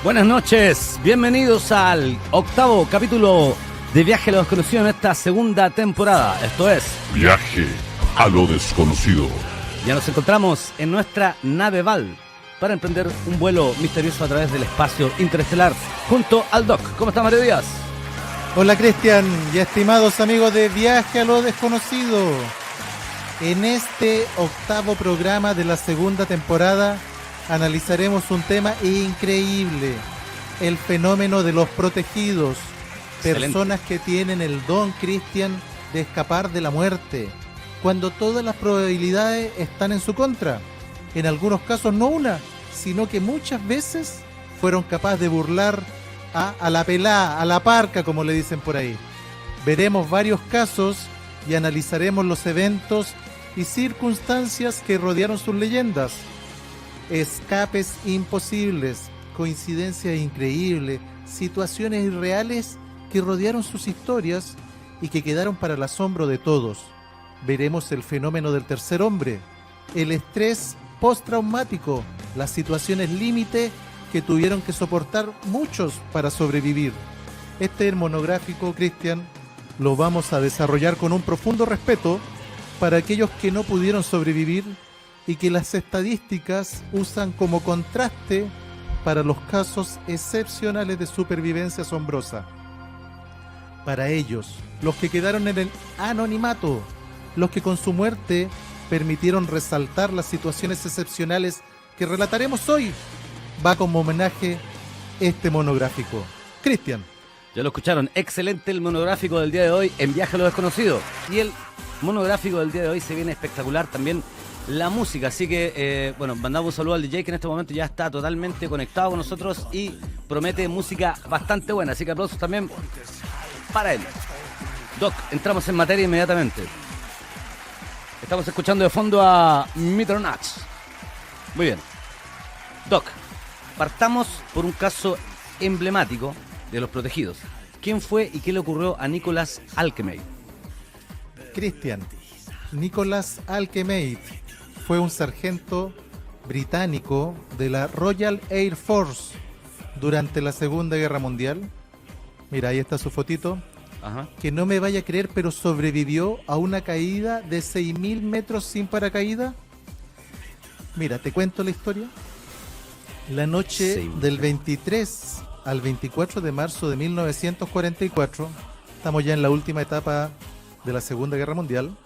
Buenas noches, bienvenidos al octavo capítulo de Viaje a lo Desconocido en esta segunda temporada. Esto es Viaje a lo Desconocido. Ya nos encontramos en nuestra nave Val para emprender un vuelo misterioso a través del espacio interestelar junto al Doc. ¿Cómo está, Mario Díaz? Hola, Cristian y estimados amigos de Viaje a lo Desconocido. En este octavo programa de la segunda temporada analizaremos un tema increíble: el fenómeno de los protegidos. Excelente. Personas que tienen el don, Cristian, de escapar de la muerte, cuando todas las probabilidades están en su contra. En algunos casos no una, sino que muchas veces fueron capaces de burlar a la pelá, a la parca, como le dicen por ahí. Veremos varios casos y analizaremos los eventos y circunstancias que rodearon sus leyendas. Escapes imposibles, coincidencias increíbles, situaciones irreales que rodearon sus historias y que quedaron para el asombro de todos. Veremos el fenómeno del tercer hombre, el estrés postraumático, las situaciones límite que tuvieron que soportar muchos para sobrevivir. Este monográfico, Cristian, lo vamos a desarrollar con un profundo respeto para aquellos que no pudieron sobrevivir y que las estadísticas usan como contraste para los casos excepcionales de supervivencia asombrosa. Para ellos, los que quedaron en el anonimato, los que con su muerte permitieron resaltar las situaciones excepcionales que relataremos hoy, va como homenaje este monográfico. Cristian. Ya lo escucharon, excelente el monográfico del día de hoy en Viaje a lo Desconocido. Y el monográfico del día de hoy se viene espectacular también la música, así que mandamos un saludo al DJ que en este momento ya está totalmente conectado con nosotros y promete música bastante buena, así que aplausos también para él. Doc, entramos en materia inmediatamente. Estamos escuchando de fondo a Mitternacht. Muy bien. Doc, partamos por un caso emblemático de los protegidos. ¿Quién fue y qué le ocurrió a Nicholas Alchemade? Cristian, Nicholas Alchemade fue un sargento británico de la Royal Air Force durante la Segunda Guerra Mundial. Mira, ahí está su fotito. Ajá. Que no me vaya a creer, pero sobrevivió a una caída de 6.000 metros sin paracaídas. Mira, te cuento la historia. La noche del 23 al 24 de marzo de 1944, estamos ya en la última etapa de la Segunda Guerra Mundial,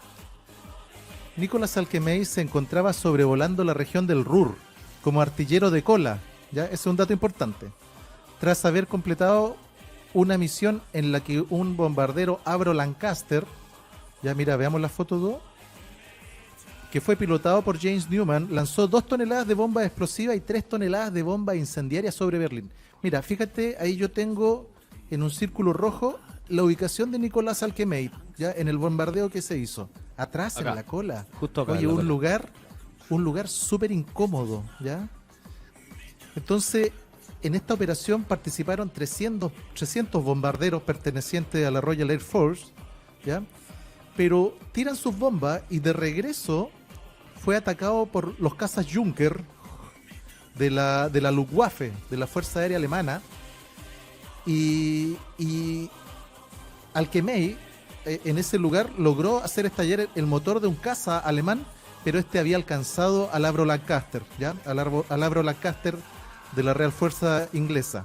Nicholas Alchemade se encontraba sobrevolando la región del Ruhr como artillero de cola. ¿Ya? Ese es un dato importante. Tras haber completado una misión en la que un bombardero Avro Lancaster, ya mira, veamos la foto 2, que fue pilotado por James Newman, lanzó 2 toneladas de bombas explosivas y 3 toneladas de bombas incendiarias sobre Berlín. Mira, fíjate, ahí yo tengo en un círculo rojo la ubicación de Nicholas Alchemade, ya en el bombardeo que se hizo. Atrás, acá, en la cola. Justo acá. Oye, un lugar súper incómodo, ¿ya? Entonces, en esta operación participaron 300 bombarderos pertenecientes a la Royal Air Force, ¿ya? Pero tiran sus bombas y de regreso fue atacado por los cazas Junker de la Luftwaffe, de la Fuerza Aérea Alemana, y Alchemade en ese lugar logró hacer estallar el motor de un caza alemán, pero este había alcanzado al Avro Lancaster, ¿ya? Al Avro Lancaster de la Real Fuerza Inglesa,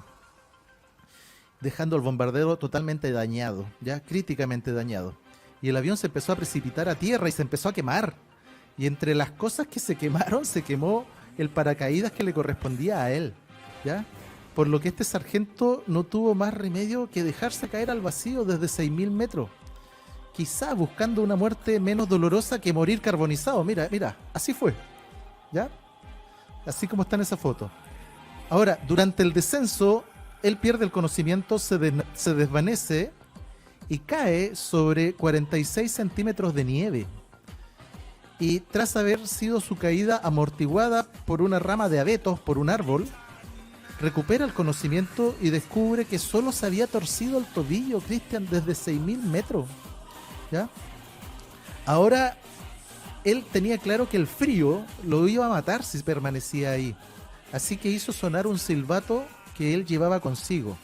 dejando el bombardero totalmente dañado, ya críticamente dañado. Y el avión se empezó a precipitar a tierra y se empezó a quemar. Y entre las cosas que se quemaron, se quemó el paracaídas que le correspondía a él, ¿ya? Por lo que este sargento no tuvo más remedio que dejarse caer al vacío desde 6.000 metros. Quizá buscando una muerte menos dolorosa que morir carbonizado. Mira, así fue, ¿ya? Así como está en esa foto. Ahora, durante el descenso, él pierde el conocimiento, se desvanece y cae sobre 46 centímetros de nieve. Y tras haber sido su caída amortiguada por una rama de abetos, por un árbol, recupera el conocimiento y descubre que solo se había torcido el tobillo, Cristian, desde 6.000 metros. ¿Ya? Ahora, él tenía claro que el frío lo iba a matar si permanecía ahí. Así que hizo sonar un silbato que él llevaba consigo,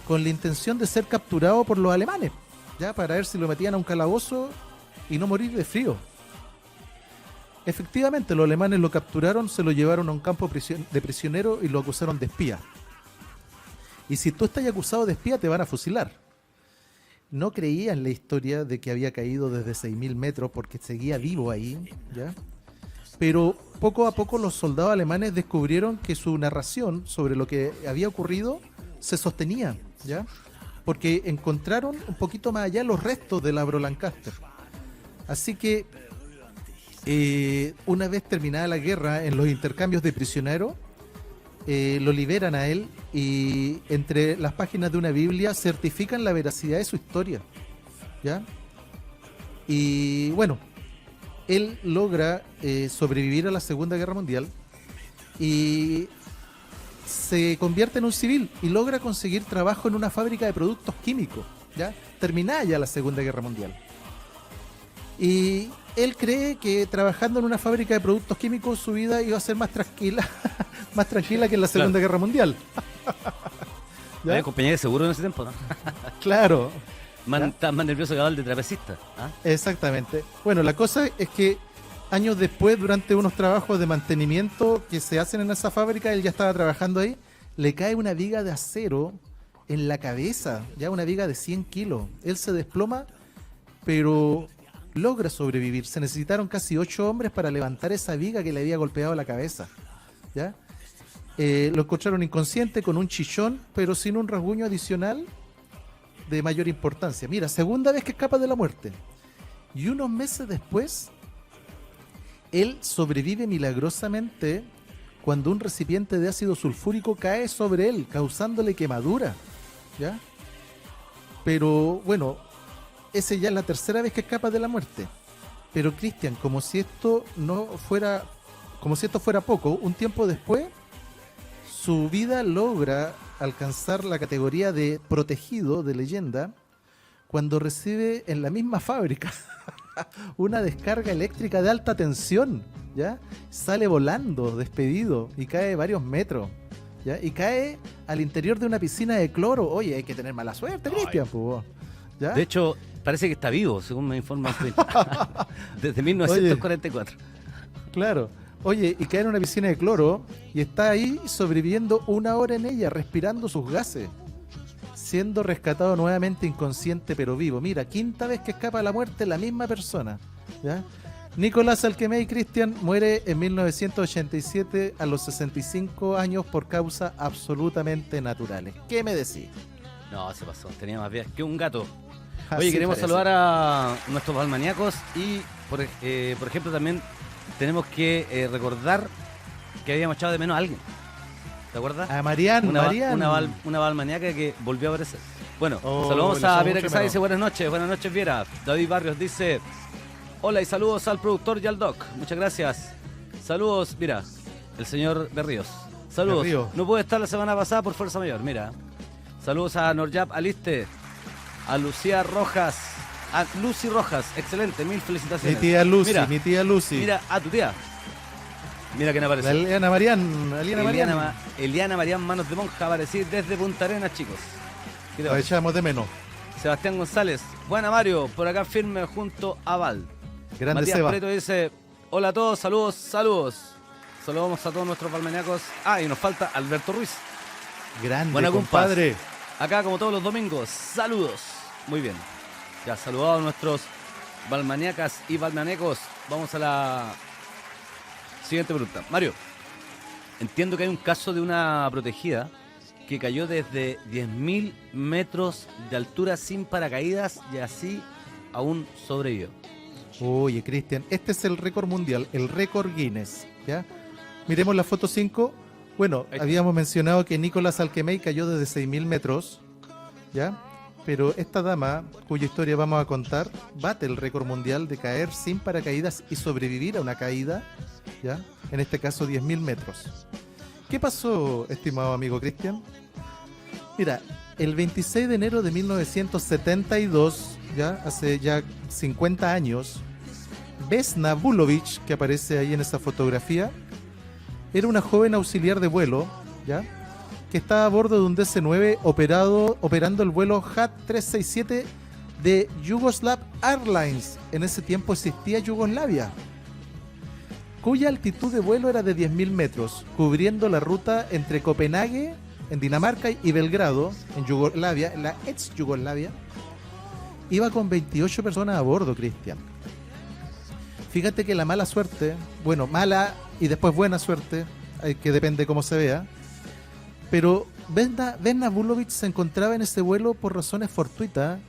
con la intención de ser capturado por los alemanes, ya para ver si lo metían a un calabozo y no morir de frío. Efectivamente, los alemanes lo capturaron, se lo llevaron a un campo de prisionero y lo acusaron de espía. Y si tú estás acusado de espía, te van a fusilar. No creía en la historia de que había caído desde 6.000 metros porque seguía vivo ahí, ¿ya? Pero poco a poco los soldados alemanes descubrieron que su narración sobre lo que había ocurrido se sostenía, ¿ya? Porque encontraron un poquito más allá los restos del Avro Lancaster. Así que una vez terminada la guerra, en los intercambios de prisioneros, lo liberan a él y entre las páginas de una Biblia certifican la veracidad de su historia, ¿ya? Y bueno, él logra sobrevivir a la Segunda Guerra Mundial y se convierte en un civil y logra conseguir trabajo en una fábrica de productos químicos, ¿ya? Terminada ya la Segunda Guerra Mundial. Y él cree que trabajando en una fábrica de productos químicos su vida iba a ser más tranquila, más tranquila que en la Segunda Guerra Mundial. ¿Ya? Había compañía de seguro en ese tiempo, ¿no? Claro. Estás más nervioso que el de trapecista. ¿Ah? Exactamente. Bueno, la cosa es que años después, durante unos trabajos de mantenimiento que se hacen en esa fábrica, él ya estaba trabajando ahí, le cae una viga de acero en la cabeza, ya una viga de 100 kilos. Él se desploma, pero logra sobrevivir. Se necesitaron casi 8 hombres para levantar esa viga que le había golpeado la cabeza, ¿ya? Lo encontraron inconsciente con un chichón, pero sin un rasguño adicional de mayor importancia. Mira, segunda vez que escapa de la muerte. Y unos meses después, él sobrevive milagrosamente cuando un recipiente de ácido sulfúrico cae sobre él, causándole quemadura, ¿ya? Pero bueno, esa ya es la tercera vez que escapa de la muerte. Pero Cristian, como si esto fuera poco, un tiempo después, su vida logra alcanzar la categoría de protegido, de leyenda, cuando recibe en la misma fábrica una descarga eléctrica de alta tensión, ¿ya? Sale volando, despedido, y cae varios metros, ¿ya? Y cae al interior de una piscina de cloro. Oye, hay que tener mala suerte, Cristian, ¿ya? De hecho, parece que está vivo, según me informa desde 1944. Oye, claro. Oye, y cae en una piscina de cloro y está ahí sobreviviendo 1 hora en ella, respirando sus gases, siendo rescatado nuevamente inconsciente pero vivo. Mira, quinta vez que escapa de la muerte la misma persona, ¿ya? Nicolás Alquemey, Cristian, muere en 1987 a los 65 años por causas absolutamente naturales. ¿Qué me decís? No, se pasó, tenía más vías que un gato. Así Oye, queremos parece. saludar a nuestros balmaníacos y, por ejemplo, también tenemos que recordar que habíamos echado de menos a alguien. ¿Te acuerdas? A Marian. Una balmaníaca que volvió a aparecer. Bueno, Oh, saludamos le a echamos Viera mucho Quesada, menos. dice buenas noches Viera. David Barrios dice, hola y saludos al productor y al doc. Muchas gracias. Saludos, mira, el señor Berríos. Saludos. Berrío. No pude estar la semana pasada por fuerza mayor, mira. Saludos a Norjap Aliste, a Lucía Rojas, a Lucy Rojas, excelente, mil felicitaciones. Mi tía Lucy. Mira, a tu tía. Mira quién apareció. Eliana Marian. Eliana Marián Manos de Monja, aparecí desde Punta Arenas, chicos. ¿Qué te Lo parece? echamos de menos. Sebastián González, buena Mario, por acá firme junto a Val. Grande Matías Seba. Preto dice, hola a todos, saludos. Saludamos a todos nuestros balmaníacos. Ah, y nos falta Alberto Ruiz. Grande, Buena compadre. Acá como todos los domingos, saludos. Muy bien. Ya saludados a nuestros balmaníacas y balmanecos. Vamos a la siguiente pregunta. Mario, entiendo que hay un caso de una protegida que cayó desde 10.000 metros de altura sin paracaídas y así aún sobrevivió. Oye, Cristian, este es el récord mundial, el récord Guinness, ¿ya? Miremos la foto 5. Bueno, Ahí está. habíamos mencionado que Nicolás Alquemey cayó desde 6.000 metros, ¿ya? Pero esta dama, cuya historia vamos a contar, bate el récord mundial de caer sin paracaídas y sobrevivir a una caída, ¿ya? En este caso 10.000 metros. ¿Qué pasó, estimado amigo Cristian? Mira, el 26 de enero de 1972, ¿ya? Hace ya 50 años, Vesna Vulovic, que aparece ahí en esa fotografía, era una joven auxiliar de vuelo, ¿ya? que estaba a bordo de un DC-9 operando el vuelo HAT-367 de Yugoslav Airlines. En ese tiempo existía Yugoslavia, cuya altitud de vuelo era de 10.000 metros, cubriendo la ruta entre Copenhague, en Dinamarca, y Belgrado, en Yugoslavia, en la ex Yugoslavia. Iba con 28 personas a bordo, Cristian. Fíjate que la mala suerte, bueno, mala y después buena suerte, que depende cómo se vea, pero Vesna Vulovic se encontraba en ese vuelo por razones fortuitas.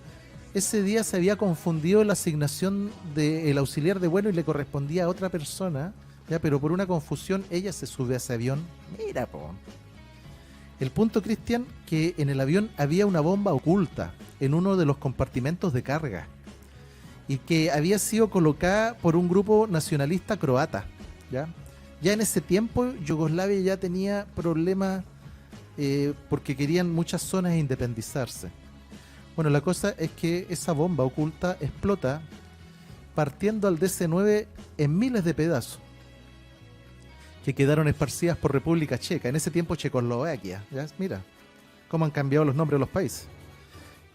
Ese día se había confundido la asignación del auxiliar de vuelo y le correspondía a otra persona, ya, pero por una confusión ella se sube a ese avión. Mira, po. El punto, Cristian, que en el avión había una bomba oculta en uno de los compartimentos de carga y que había sido colocada por un grupo nacionalista croata. Ya en ese tiempo Yugoslavia ya tenía problemas porque querían muchas zonas independizarse. Bueno, la cosa es que esa bomba oculta explota partiendo al DC-9 en miles de pedazos que quedaron esparcidas por República Checa, en ese tiempo Checoslovaquia. ¿Ya? Mira cómo han cambiado los nombres de los países.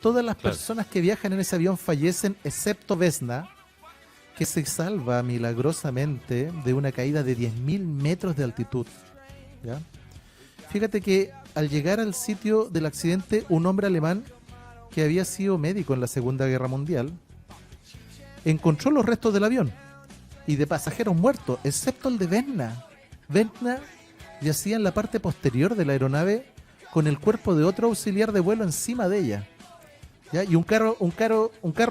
Todas las personas que viajan en ese avión fallecen, excepto Vesna, que se salva milagrosamente de una caída de 10.000 metros de altitud. ¿Ya? Fíjate que al llegar al sitio del accidente, un hombre alemán que había sido médico en la Segunda Guerra Mundial encontró los restos del avión y de pasajeros muertos, excepto el de Vesna. Vesna yacía en la parte posterior de la aeronave con el cuerpo de otro auxiliar de vuelo encima de ella. ¿Ya? Y un carro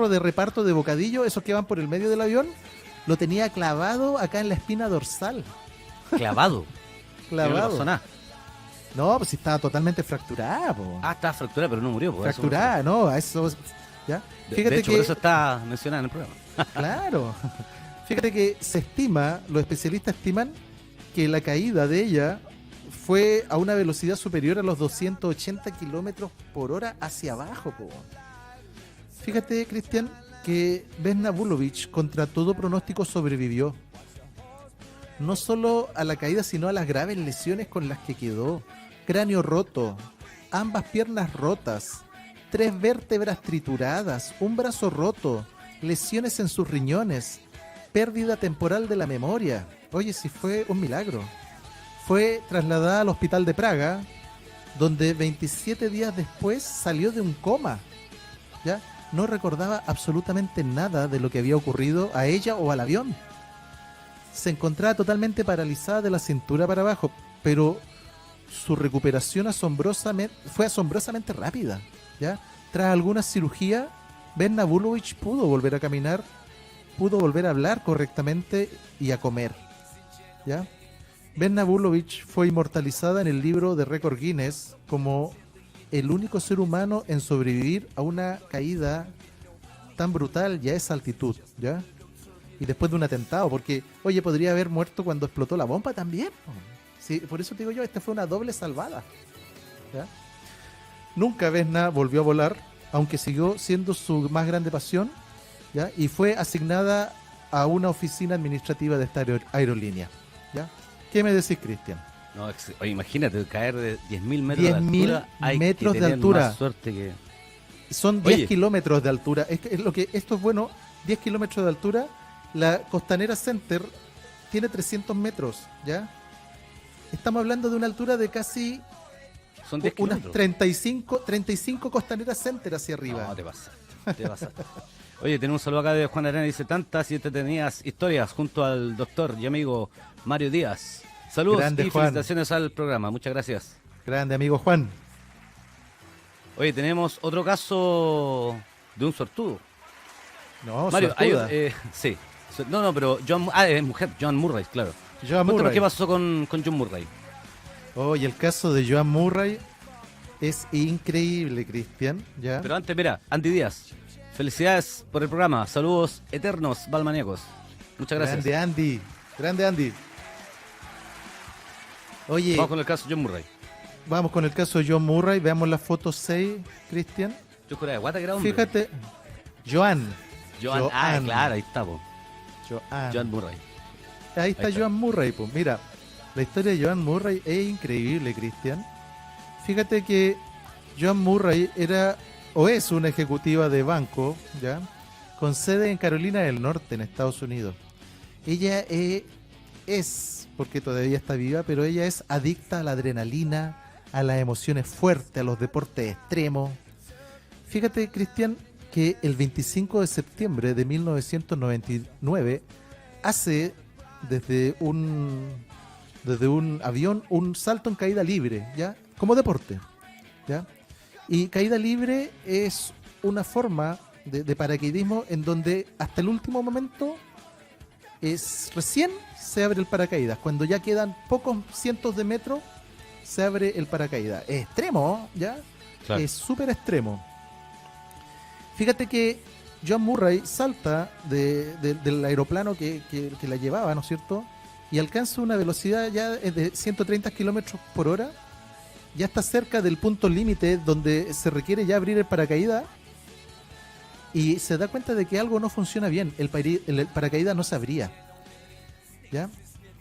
de reparto de bocadillo, esos que van por el medio del avión, lo tenía clavado acá en la espina dorsal. Clavado. Clavado. No pasó nada. No, pues sí estaba totalmente fracturada, po. Ah, estaba fracturada, pero no murió. Fracturada, no, a eso. ¿Ya? Fíjate de hecho, que, por eso está mencionada en el programa. claro. Fíjate que se estima, los especialistas estiman que la caída de ella fue a una velocidad superior a los 280 kilómetros por hora hacia abajo, po. Fíjate, Cristian, que Vesna Vulovic, contra todo pronóstico, sobrevivió. No solo a la caída, sino a las graves lesiones con las que quedó. Cráneo roto, ambas piernas rotas, 3 vértebras trituradas, un brazo roto, lesiones en sus riñones, pérdida temporal de la memoria. Oye, sí fue un milagro. Fue trasladada al hospital de Praga, donde 27 días después salió de un coma. ¿Ya? No recordaba absolutamente nada de lo que había ocurrido a ella o al avión. Se encontraba totalmente paralizada de la cintura para abajo, pero su recuperación fue asombrosamente rápida. ¿Ya? Tras alguna cirugía, Vesna Vulovic pudo volver a caminar, pudo volver a hablar correctamente y a comer. ¿Ya? Vesna Vulovic fue inmortalizada en el libro de récord Guinness como el único ser humano en sobrevivir a una caída tan brutal y a esa altitud, ¿ya? Y después de un atentado, porque, oye, podría haber muerto cuando explotó la bomba también. Sí, por eso te digo yo, esta fue una doble salvada, ¿ya? Nunca Vesna volvió a volar, aunque siguió siendo su más grande pasión, ¿ya? Y fue asignada a una oficina administrativa de esta aerolínea, ¿ya? ¿Qué me decís, Cristian? No, oye, imagínate, caer de 10.000 metros de altura. 10.000 metros de altura. Más suerte que... Son 10 kilómetros de altura. Esto es bueno, 10 kilómetros de altura. La Costanera Center tiene 300 metros, ¿ya? Estamos hablando de una altura de casi son 10 unas kilómetros. 35 Costanera Center hacia arriba. No, te pasaste. Oye, tenemos un saludo acá de Juan Arena, dice tantas y entretenidas historias junto al doctor y amigo Mario Díaz. Saludos grande, y Juan. Felicitaciones al programa, muchas gracias. Grande amigo Juan. Oye, tenemos otro caso de un sortudo. No, Mario, sortuda. sí. No, pero es mujer, Joan Murray, claro. Joan Murray. ¿Qué pasó con John Murray? Oye, el caso de Joan Murray es increíble, Cristian, ¿ya? Pero antes, mira, Andy Díaz, felicidades por el programa, saludos eternos, balmaníacos. Muchas gracias. Grande Andy. Oye, vamos con el caso de John Murray. Vamos con el caso de John Murray, veamos la foto 6, Cristian. Yo juraba de guata que era hombre. Fíjate, Joan. Claro, ahí está, po. Joan Murray. Ahí está Joan Murray, pues. Mira, la historia de Joan Murray es increíble, Cristian. Fíjate que Joan Murray era o es una ejecutiva de banco, ¿ya? Con sede en Carolina del Norte, en Estados Unidos. Ella es, porque todavía está viva, pero ella es adicta a la adrenalina, a las emociones fuertes, a los deportes extremos. Fíjate, Cristian, que el 25 de septiembre de 1999 hace desde un avión un salto en caída libre, ¿ya? Como deporte, ¿ya? Y caída libre es una forma de paracaidismo en donde hasta el último momento recién se abre el paracaídas. Cuando ya quedan pocos cientos de metros, se abre el paracaídas. Es extremo, ¿ya? Claro. Es súper extremo. Fíjate que Joan Murray salta del aeroplano que la llevaba, ¿no es cierto? Y alcanza una velocidad ya de 130 kilómetros por hora. Ya está cerca del punto límite donde se requiere ya abrir el paracaídas. Y se da cuenta de que algo no funciona bien. El paracaídas no se abría, ¿ya?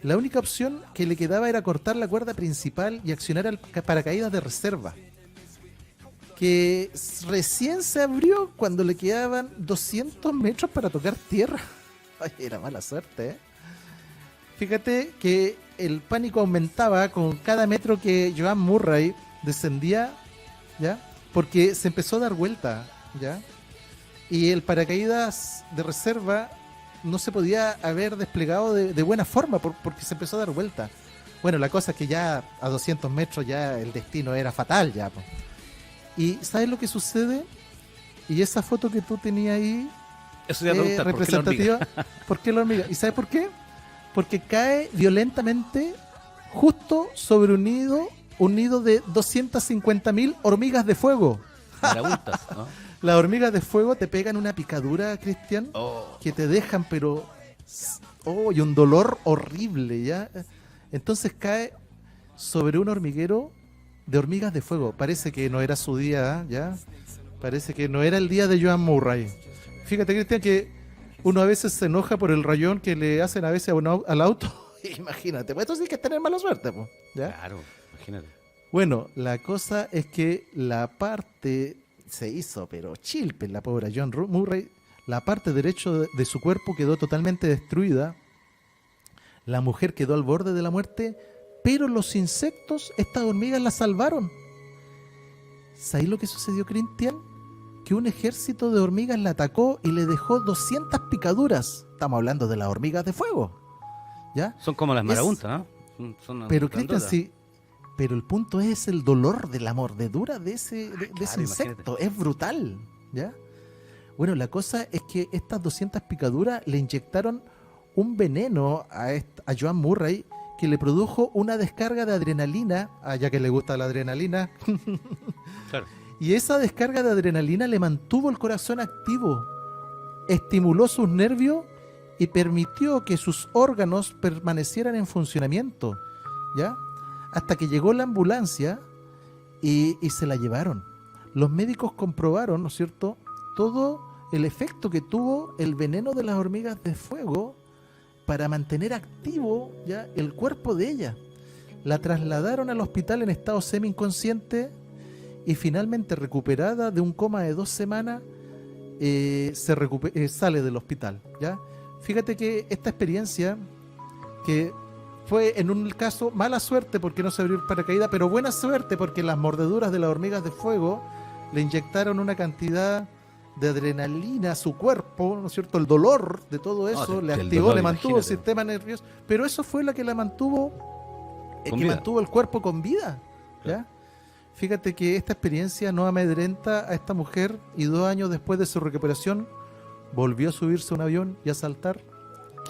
La única opción que le quedaba era cortar la cuerda principal y accionar el paracaídas de reserva, que recién se abrió cuando le quedaban 200 metros para tocar tierra. Ay, era mala suerte, ¿eh? Fíjate que el pánico aumentaba con cada metro que Joan Murray descendía, ¿ya? Porque se empezó a dar vuelta, ¿ya? Y el paracaídas de reserva no se podía haber desplegado de buena forma porque se empezó a dar vuelta. Bueno, la cosa es que ya a 200 metros ya el destino era fatal ya, po. Y ¿sabes lo que sucede? Y esa foto que tú tenías ahí eso te iba a preguntar, representativa, ¿por qué la hormiga? ¿Y sabes por qué? Porque cae violentamente justo sobre un nido de 250.000 hormigas de fuego. Marabuntas, ¿no? Las hormigas de fuego te pegan una picadura, Cristian, que te dejan, pero... y un dolor horrible, ¿ya? Entonces cae sobre un hormiguero de hormigas de fuego. Parece que no era su día, ¿ya? Parece que no era el día de Joan Murray. Fíjate, Cristian, que uno a veces se enoja por el rayón que le hacen a veces al auto. Imagínate, pues esto sí que es tener mala suerte, pues, ¿ya? Claro, imagínate. Bueno, la cosa es que la parte... se hizo, pero chilpe la pobre Joan Murray. La parte derecha de su cuerpo quedó totalmente destruida. La mujer quedó al borde de la muerte, pero los insectos, estas hormigas la salvaron. ¿Sabes lo que sucedió, Cristian? Que un ejército de hormigas la atacó y le dejó 200 picaduras. Estamos hablando de las hormigas de fuego, ¿ya? Son como las marabuntas, ¿no? Son pero Cristian, sí. Pero el punto es el dolor de la mordedura de ese insecto. Imagínate. Es brutal, ¿ya? Bueno, la cosa es que estas 200 picaduras le inyectaron un veneno a Joan Murray que le produjo una descarga de adrenalina, ya que le gusta la adrenalina. Claro. Y esa descarga de adrenalina le mantuvo el corazón activo, estimuló sus nervios y permitió que sus órganos permanecieran en funcionamiento, ¿ya? Hasta que llegó la ambulancia y se la llevaron. Los médicos comprobaron, ¿no es cierto?, todo el efecto que tuvo el veneno de las hormigas de fuego para mantener activo ya el cuerpo de ella. La trasladaron al hospital en estado semi-inconsciente y finalmente, recuperada de un coma de 2 semanas, sale del hospital, ¿ya? Fíjate que esta experiencia, que fue en un caso mala suerte porque no se abrió el paracaídas, pero buena suerte porque las mordeduras de las hormigas de fuego le inyectaron una cantidad de adrenalina a su cuerpo, ¿no es cierto? El dolor de todo eso le activó, le mantuvo el sistema nervioso, pero eso fue lo que la mantuvo, mantuvo el cuerpo con vida, ¿ya? Claro. Fíjate que esta experiencia no amedrenta a esta mujer y 2 años después de su recuperación volvió a subirse a un avión y a saltar.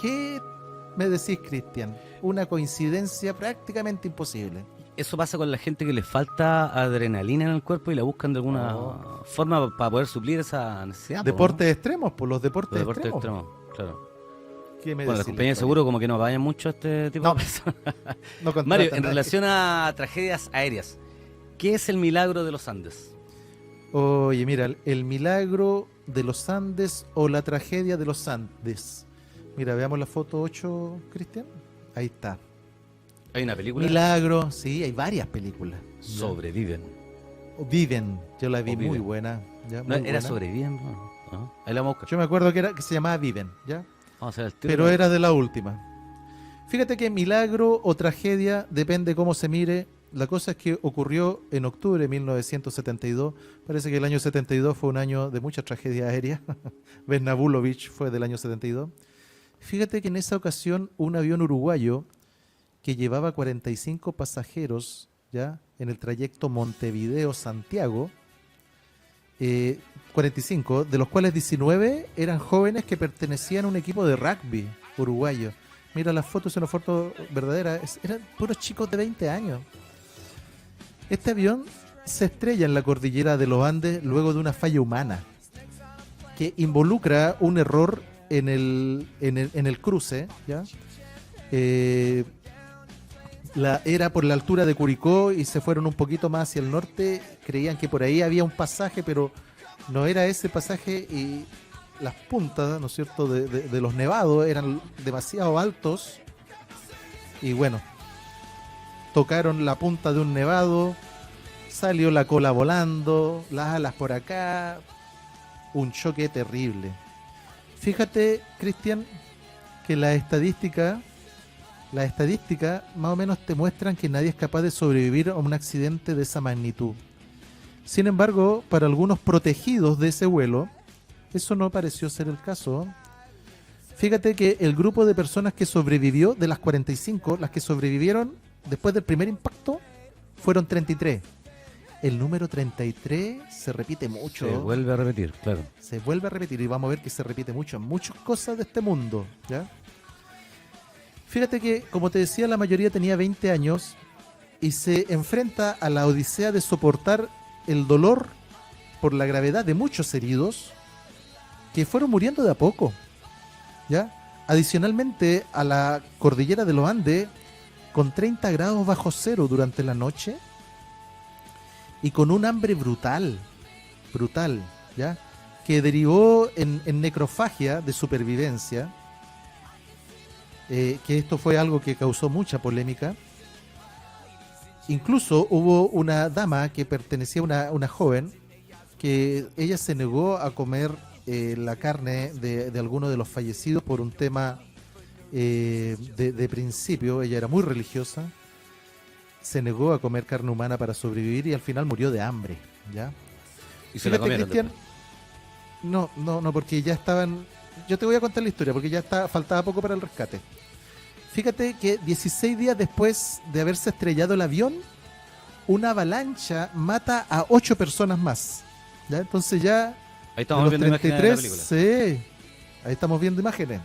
¿Qué me decís, Cristian? Una coincidencia prácticamente imposible. Eso pasa con la gente que les falta adrenalina en el cuerpo y la buscan de alguna forma para poder suplir esa necesidad. Deportes extremos, pues los deportes extremos. Claro. ¿Qué me bueno, la compañía de seguro como que no vayan mucho a este tipo de personas. No Mario, en relación a tragedias aéreas, ¿qué es el milagro de los Andes? Oye, mira, el milagro de los Andes o la tragedia de los Andes. Mira, veamos la foto 8, Cristian. Ahí está. ¿Hay una película? Milagro, sí, hay varias películas. Sobreviven. O Viven, yo la vi O Viven. muy buena. ¿ya? No, Muy era buena. Sobreviven, ¿no? Ahí la vamos a buscar. Yo me acuerdo que se llamaba Viven, ¿ya? Vamos a hacer el tiro. Pero era de la última. Fíjate que milagro o tragedia depende cómo se mire. La cosa es que ocurrió en octubre de 1972. Parece que el año 72 fue un año de mucha tragedia aérea. Bernabulovich fue del año 72. Fíjate que en esa ocasión un avión uruguayo que llevaba 45 pasajeros ya en el trayecto Montevideo-Santiago, 45, de los cuales 19 eran jóvenes que pertenecían a un equipo de rugby uruguayo. Mira las fotos, es una foto verdadera, eran puros chicos de 20 años. Este avión se estrella en la cordillera de los Andes luego de una falla humana que involucra un error en el cruce, ¿ya? Era por la altura de Curicó y se fueron un poquito más hacia el norte, creían que por ahí había un pasaje, pero no era ese pasaje y las puntas, ¿no es cierto?, de los nevados eran demasiado altos y bueno, tocaron la punta de un nevado, salió la cola volando, las alas por acá, un choque terrible. Fíjate, Cristian, que la estadística más o menos te muestran que nadie es capaz de sobrevivir a un accidente de esa magnitud. Sin embargo, para algunos protegidos de ese vuelo, eso no pareció ser el caso. Fíjate que el grupo de personas que sobrevivió, de las 45, las que sobrevivieron después del primer impacto, fueron 33. El número 33 se repite mucho. Se vuelve a repetir, claro. Se vuelve a repetir y vamos a ver que se repite mucho en muchas cosas de este mundo, ¿ya? Fíjate que, como te decía, la mayoría tenía 20 años y se enfrenta a la odisea de soportar el dolor por la gravedad de muchos heridos que fueron muriendo de a poco, ¿ya? Adicionalmente a la cordillera de los Andes, con 30 grados bajo cero durante la noche y con un hambre brutal, ¿ya? Que derivó en necrofagia de supervivencia, que esto fue algo que causó mucha polémica. Incluso hubo una dama que pertenecía a una joven que ella se negó a comer la carne de alguno de los fallecidos por un tema de principio. Ella era muy religiosa, se negó a comer carne humana para sobrevivir y al final murió de hambre, ¿ya? Y se la Fíjate, comieron. Cristian, no, porque ya estaban. Yo te voy a contar la historia porque faltaba poco para el rescate. Fíjate que 16 días después de haberse estrellado el avión, una avalancha mata a 8 personas más, ¿ya? Entonces ya Ahí estamos de viendo los imágenes de la película. sí, ahí estamos viendo imágenes.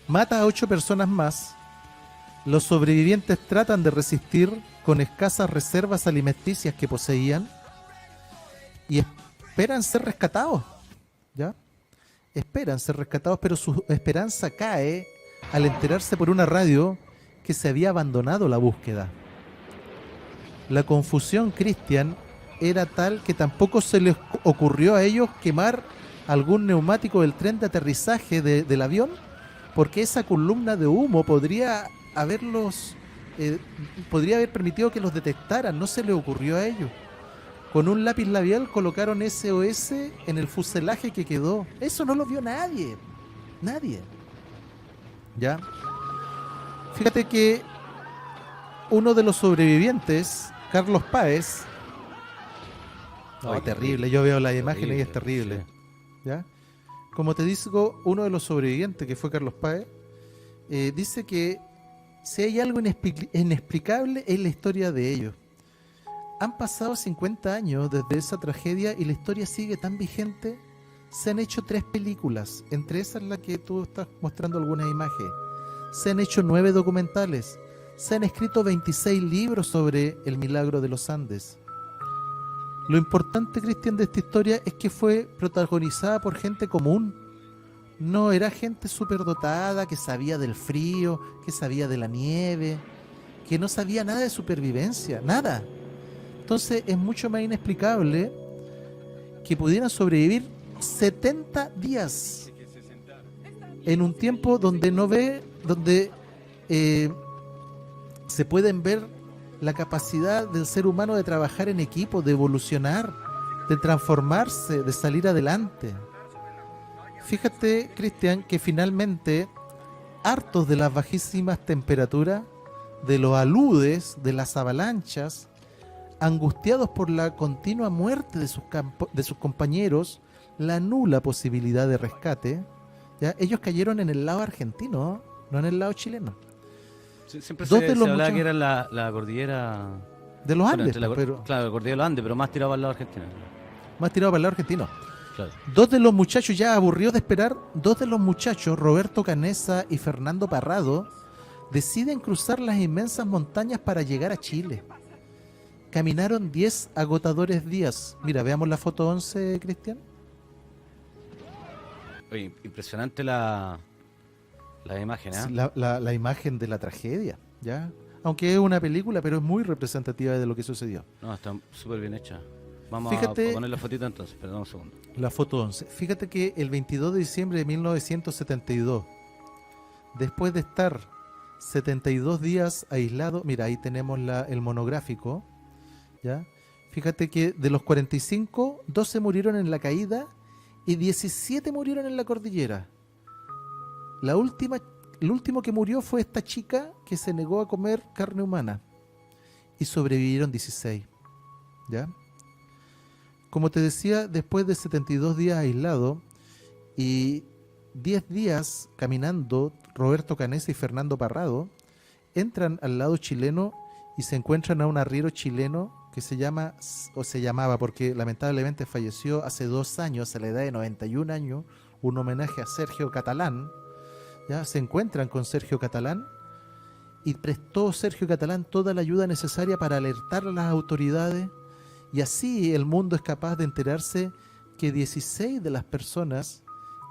Mata a 8 personas más. Los sobrevivientes tratan de resistir con escasas reservas alimenticias que poseían y esperan ser rescatados, ¿ya? Esperan ser rescatados, pero su esperanza cae al enterarse por una radio que se había abandonado la búsqueda. La confusión, Cristian, era tal que tampoco se les ocurrió a ellos quemar algún neumático del tren de aterrizaje del avión, porque esa columna de humo podría haber permitido que los detectaran. No se les ocurrió a ellos. Con un lápiz labial colocaron SOS en el fuselaje que quedó. Eso no lo vio nadie. Nadie. ¿Ya? Fíjate que uno de los sobrevivientes, Carlos Páez, Ay, terrible, yo veo las imágenes y es terrible, terrible, ¿ya? Como te digo, uno de los sobrevivientes, que fue Carlos Páez, dice que si hay algo inexplicable es la historia de ellos. Han pasado 50 años desde esa tragedia y la historia sigue tan vigente. Se han hecho 3 películas, entre esas la que tú estás mostrando algunas imágenes. Se han hecho 9 documentales. Se han escrito 26 libros sobre el milagro de los Andes. Lo importante, Cristian, de esta historia es que fue protagonizada por gente común. No era gente superdotada que sabía del frío, que sabía de la nieve, que no sabía nada de supervivencia, nada. Entonces es mucho más inexplicable que pudieran sobrevivir 70 días en un tiempo donde se pueden ver la capacidad del ser humano de trabajar en equipo, de evolucionar, de transformarse, de salir adelante. Fíjate, Cristian, que finalmente, hartos de las bajísimas temperaturas, de los aludes, de las avalanchas, angustiados por la continua muerte de sus compañeros, la nula posibilidad de rescate, ¿ya? Ellos cayeron en el lado argentino, no en el lado chileno. Siempre Dos se de los hablaba muchachos- que era la cordillera... De los bueno, Andes, entre la pero claro, la cordillera de los Andes, pero más tirado al lado argentino. más tirado para el lado argentino. Claro. Dos de los muchachos, ya aburridos de esperar, dos de los muchachos, Roberto Canessa y Fernando Parrado, deciden cruzar las inmensas montañas para llegar a Chile. Caminaron 10 agotadores días. Mira, veamos la foto 11, Cristian. Oye, impresionante la imagen, ¿eh? Sí, la imagen de la tragedia, ¿ya? Aunque es una película, pero es muy representativa de lo que sucedió. No, está súper bien hecha. Vamos Fíjate- a poner la fotito entonces, perdón un segundo. La foto 11. Fíjate que el 22 de diciembre de 1972, después de estar 72 días aislado, mira, ahí tenemos el monográfico, ¿ya? Fíjate que de los 45, 12 murieron en la caída y 17 murieron en la cordillera. El último que murió fue esta chica que se negó a comer carne humana y sobrevivieron 16, ¿ya? Como te decía, después de 72 días aislado y 10 días caminando, Roberto Canessa y Fernando Parrado entran al lado chileno y se encuentran a un arriero chileno que se llamaba, porque lamentablemente falleció hace 2 años, a la edad de 91 años, un homenaje a Sergio Catalán. ¿Ya? Se encuentran con Sergio Catalán y prestó Sergio Catalán toda la ayuda necesaria para alertar a las autoridades, y así el mundo es capaz de enterarse que 16 de las personas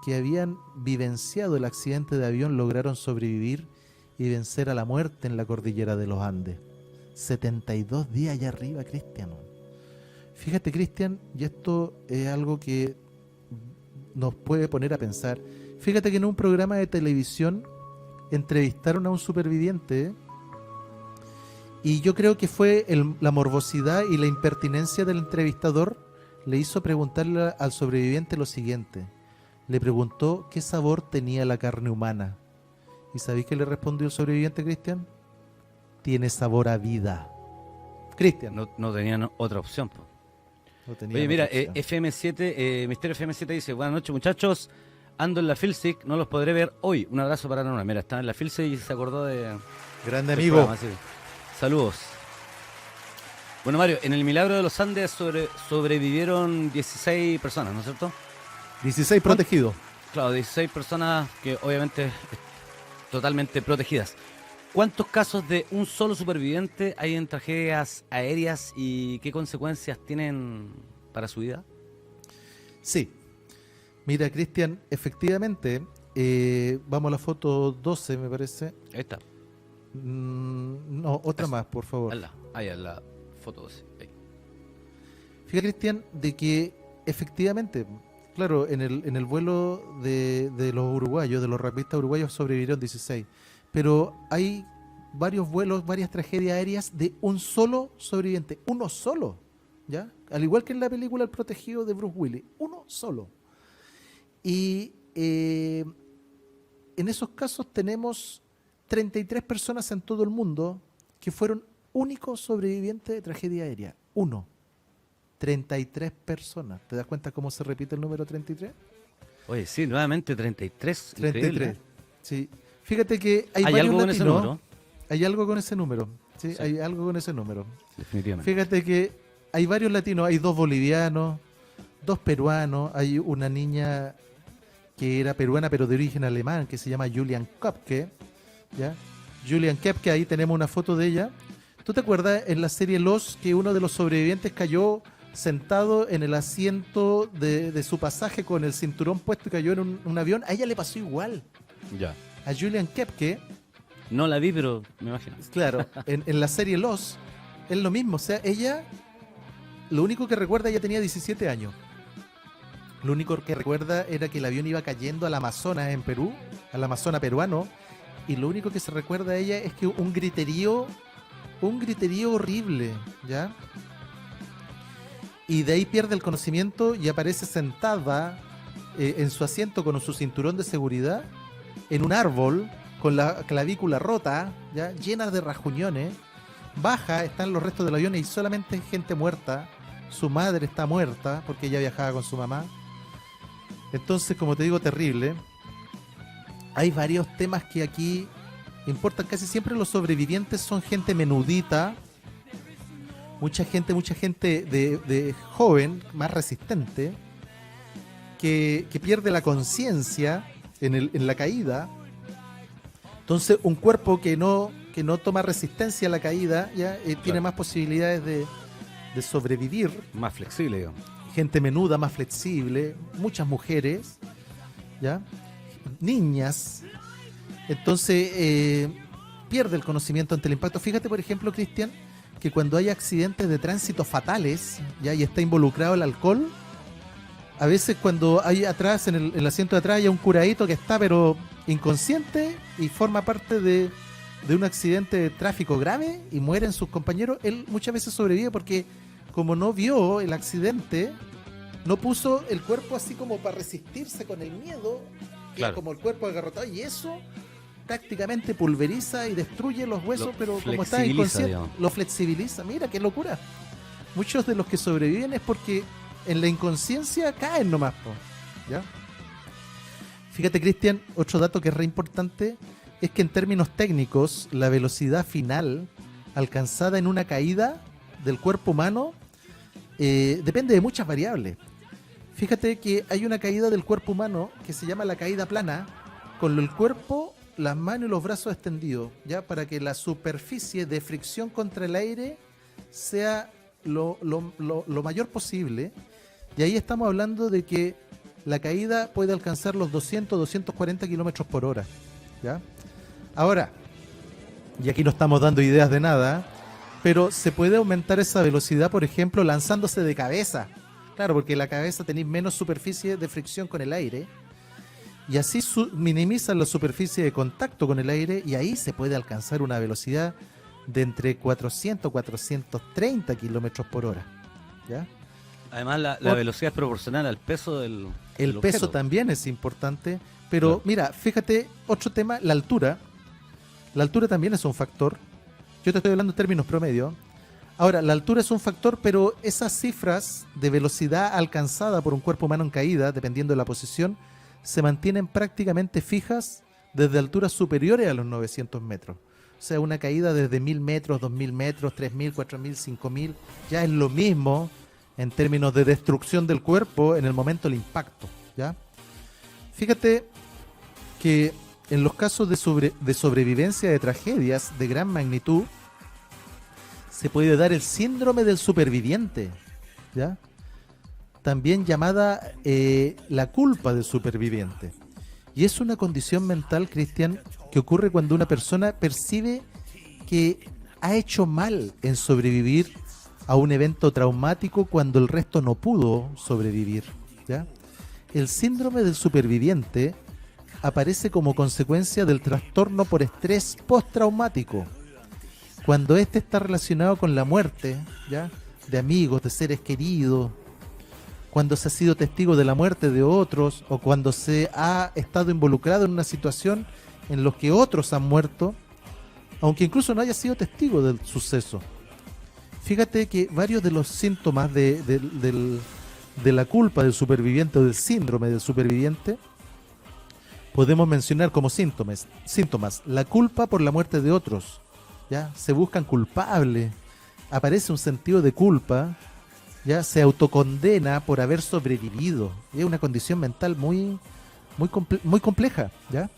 que habían vivenciado el accidente de avión lograron sobrevivir y vencer a la muerte en la cordillera de los Andes. 72 días allá arriba, Cristian. Fíjate, Cristian, y esto es algo que nos puede poner a pensar. Fíjate que en un programa de televisión entrevistaron a un superviviente, y yo creo que fue la morbosidad y la impertinencia del entrevistador le hizo preguntarle al sobreviviente lo siguiente. Le preguntó qué sabor tenía la carne humana. ¿Y sabéis qué le respondió el sobreviviente, Cristian? Tiene sabor a vida. Cristian. No tenían otra opción, po. No tenía Oye, mira, otra opción. FM7, Misterio FM7 dice: buenas noches, muchachos. Ando en la Filsic, no los podré ver hoy. Un abrazo para Norma. Mira, está en la Filsic y se acordó de... Grande del amigo. programa, sí. Saludos. Bueno, Mario, en el Milagro de los Andes sobrevivieron 16 personas, ¿no es cierto? 16 protegidos. Claro, 16 personas que obviamente totalmente protegidas. ¿Cuántos casos de un solo superviviente hay en tragedias aéreas y qué consecuencias tienen para su vida? Sí. Mira, Cristian, efectivamente, vamos a la foto 12, me parece. Ahí está. No, otra Eso. más, por favor. Ahí en la foto 12. Ahí. Fíjate, Cristian, de que efectivamente, claro, en el vuelo de los uruguayos, de los rapistas uruguayos, sobrevivieron 16. Pero hay varios vuelos, varias tragedias aéreas de un solo sobreviviente. Uno solo, ¿ya? Al igual que en la película El Protegido de Bruce Willis. Uno solo. Y en esos casos tenemos 33 personas en todo el mundo que fueron únicos sobrevivientes de tragedia aérea. 33 personas. ¿Te das cuenta cómo se repite el número 33? Oye, sí, nuevamente 33. 33. Increíble. Sí. Fíjate que hay ¿Hay varios algo con ese latinos. número? Hay algo con ese número. Sí, Sí. hay algo con ese número. Definitivamente. Fíjate que hay varios latinos. Hay 2 bolivianos, 2 peruanos. Hay una niña que era peruana pero de origen alemán, que se llama Julian Köpke, ¿ya? Julian Köpke, ahí tenemos una foto de ella. ¿Tú te acuerdas en la serie Los que uno de los sobrevivientes cayó sentado en el asiento de su pasaje con el cinturón puesto y cayó en un avión? A ella le pasó igual. Ya. A Julian Köpke, No la vi, pero me imagino. claro, en la serie Los es lo mismo. O sea, ella, lo único que recuerda, ella tenía 17 años. Lo único que recuerda era que el avión iba cayendo al Amazonas en Perú, al Amazonas peruano, y lo único que se recuerda a ella es que un griterío un griterío horrible, ¿ya? Y de ahí pierde el conocimiento y aparece sentada en su asiento con su cinturón de seguridad en un árbol con la clavícula rota, ¿ya? Llena de rajuñones. Baja, están los restos del avión y solamente gente muerta. Su madre está muerta porque ella viajaba con su mamá. Entonces, como te digo, terrible. Hay varios temas que aquí importan. Casi siempre los sobrevivientes son gente menudita. Mucha gente de joven, más resistente, que pierde la conciencia en la caída. Entonces, un cuerpo que no toma resistencia a la caída ya tiene más posibilidades de sobrevivir. Más flexible, digamos. Gente menuda, más flexible, muchas mujeres, ¿ya? Niñas. Entonces, pierde el conocimiento ante el impacto. Fíjate, por ejemplo, Cristian, que cuando hay accidentes de tránsito fatales, ya y está involucrado el alcohol, a veces cuando hay atrás, en el asiento de atrás, hay un curadito que está pero inconsciente y forma parte de un accidente de tráfico grave y mueren sus compañeros, él muchas veces sobrevive porque como no vio el accidente, no puso el cuerpo así como para resistirse con el miedo, Claro. como el cuerpo agarrotado, y eso prácticamente pulveriza y destruye los huesos, pero como está flexibiliza, inconsciente, digamos. lo flexibiliza. Mira qué locura. Muchos de los que sobreviven es porque en la inconsciencia caen nomás, po, ¿ya? Fíjate, Cristian, otro dato que es re importante es que en términos técnicos la velocidad final alcanzada en una caída del cuerpo humano depende de muchas variables. Fíjate que hay una caída del cuerpo humano que se llama la caída plana, con el cuerpo, las manos y los brazos extendidos, ya para que la superficie de fricción contra el aire sea lo mayor posible. Y ahí estamos hablando de que la caída puede alcanzar los 200, 240 kilómetros por hora, ¿ya? Ahora, y aquí no estamos dando ideas de nada, pero se puede aumentar esa velocidad, por ejemplo, lanzándose de cabeza. Claro, porque la cabeza tenéis menos superficie de fricción con el aire, y así minimizan la superficie de contacto con el aire, y ahí se puede alcanzar una velocidad de entre 400 y 430 kilómetros por hora, ¿ya? Además, la velocidad es proporcional al peso del El peso objeto. también es importante, pero Claro. mira, fíjate, otro tema, la altura. La altura también es un factor. Yo te estoy hablando en términos promedio. Ahora, la altura es un factor, pero esas cifras de velocidad alcanzada por un cuerpo humano en caída, dependiendo de la posición, se mantienen prácticamente fijas desde alturas superiores a los 900 metros. O sea, una caída desde 1000 metros, 2000 metros, 3000, 4000, 5000, ya es lo mismo en términos de destrucción del cuerpo en el momento del impacto, ¿ya? Fíjate que en los casos de sobrevivencia de tragedias de gran magnitud, se puede dar el síndrome del superviviente, ¿ya? También llamada la culpa del superviviente. Y es una condición mental, Cristian, que ocurre cuando una persona percibe que ha hecho mal en sobrevivir a un evento traumático cuando el resto no pudo sobrevivir, ¿ya? El síndrome del superviviente aparece como consecuencia del trastorno por estrés postraumático, cuando este está relacionado con la muerte, ¿ya? De amigos, de seres queridos, cuando se ha sido testigo de la muerte de otros o cuando se ha estado involucrado en una situación en la que otros han muerto, aunque incluso no haya sido testigo del suceso. Fíjate que varios de los síntomas de la culpa del superviviente o del síndrome del superviviente podemos mencionar como síntomas. La culpa por la muerte de otros, ¿ya? Se buscan culpables, aparece un sentido de culpa, ¿ya? Se autocondena por haber sobrevivido. Es una condición mental muy compleja, ¿ya?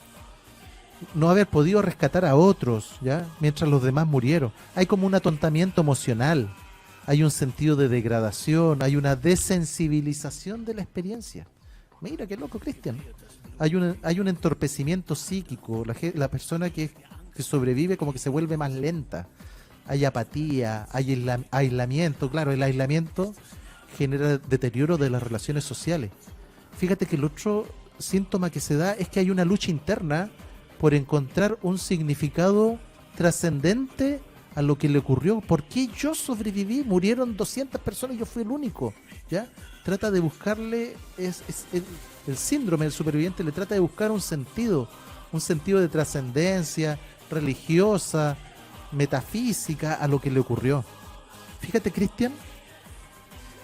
No haber podido rescatar a otros, ¿ya? Mientras los demás murieron. Hay como un atontamiento emocional, hay un sentido de degradación, hay una desensibilización de la experiencia. Mira qué loco, Cristian. Hay un entorpecimiento psíquico, la persona que sobrevive como que se vuelve más lenta. Hay apatía, hay aislamiento. Claro, el aislamiento genera deterioro de las relaciones sociales. Fíjate que el otro síntoma que se da es que hay una lucha interna por encontrar un significado trascendente a lo que le ocurrió. ¿Por qué yo sobreviví? Murieron 200 personas y yo fui el único, ¿ya? Trata de buscarle, el síndrome del superviviente le trata de buscar un sentido de trascendencia religiosa, metafísica a lo que le ocurrió. Fíjate, Cristian,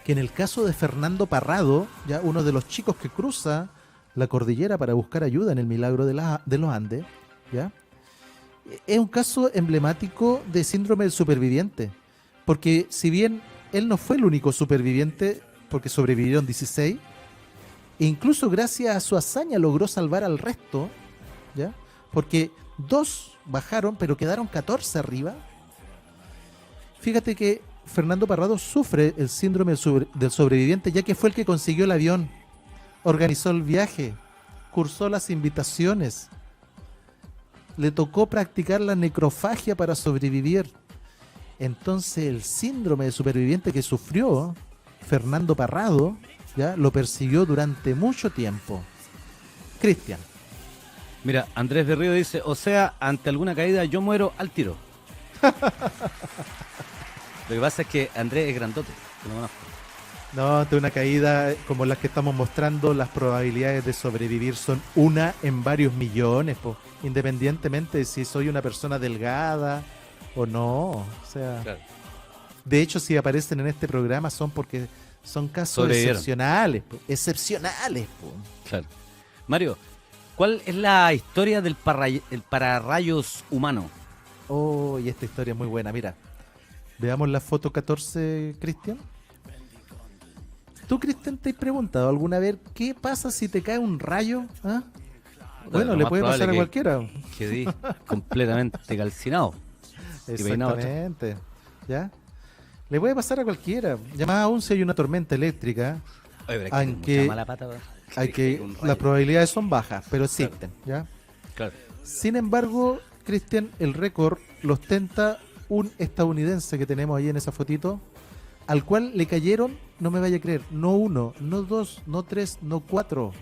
que en el caso de Fernando Parrado, ya uno de los chicos que cruza la cordillera para buscar ayuda en el milagro de los Andes, ¿ya? Es un caso emblemático de síndrome del superviviente, porque si bien él no fue el único superviviente, porque sobrevivieron 16, e incluso gracias a su hazaña logró salvar al resto, ¿ya? Porque 2 bajaron, pero quedaron 14 arriba. Fíjate que Fernando Parrado sufre el síndrome del sobreviviente, ya que fue el que consiguió el avión, organizó el viaje, cursó las invitaciones, le tocó practicar la necrofagia para sobrevivir. Entonces el síndrome de superviviente que sufrió Fernando Parrado, ya lo persiguió durante mucho tiempo. Cristian. Mira, Andrés Berrío dice, o sea, ante alguna caída yo muero al tiro. Lo que pasa es que Andrés es grandote, que lo conozco. No, ante una caída como las que estamos mostrando, las probabilidades de sobrevivir son 1 en varios millones, po, independientemente de si soy una persona delgada o no. O sea, Claro. de hecho, si aparecen en este programa son porque son casos Sobrevivieron. excepcionales, po, excepcionales, po. Claro. Mario, ¿cuál es la historia del el pararrayos humano? Oh, y esta historia es muy buena. Mira, veamos la foto 14, Cristian. ¿Tú, Cristian, te has preguntado alguna vez qué pasa si te cae un rayo? ¿Ah? Bueno, Lo le más puede pasar a probable cualquiera. Quedé completamente calcinado. peinado, Exactamente. ¿Ya? Le puede pasar a cualquiera. Llamada aún si hay una tormenta eléctrica, Oye, pero hay que tener aunque mucha mala pata, hay que las probabilidades son bajas, pero existen. ¿Ya? Claro. Sin embargo, Cristian, el récord lo ostenta un estadounidense que tenemos ahí en esa fotito, al cual le cayeron, no me vaya a creer, no 1, no 2, no 3, no 4.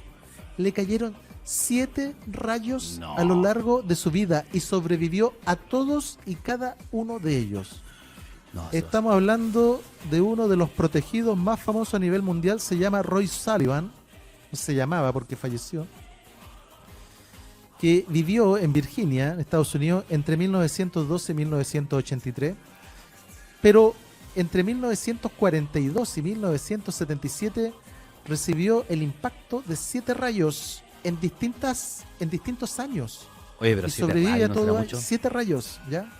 Le cayeron 7 rayos No. a lo largo de su vida y sobrevivió a todos y cada uno de ellos. No, Estamos hablando de uno de los protegidos más famosos a nivel mundial, se llama Roy Sullivan, se llamaba porque falleció, que vivió en Virginia, en Estados Unidos, entre 1912 y 1983, pero entre 1942 y 1977 recibió el impacto de 7 rayos en distintos años. Oye, pero Y si sobrevive a no todo, será mucho. 7 rayos, ¿ya?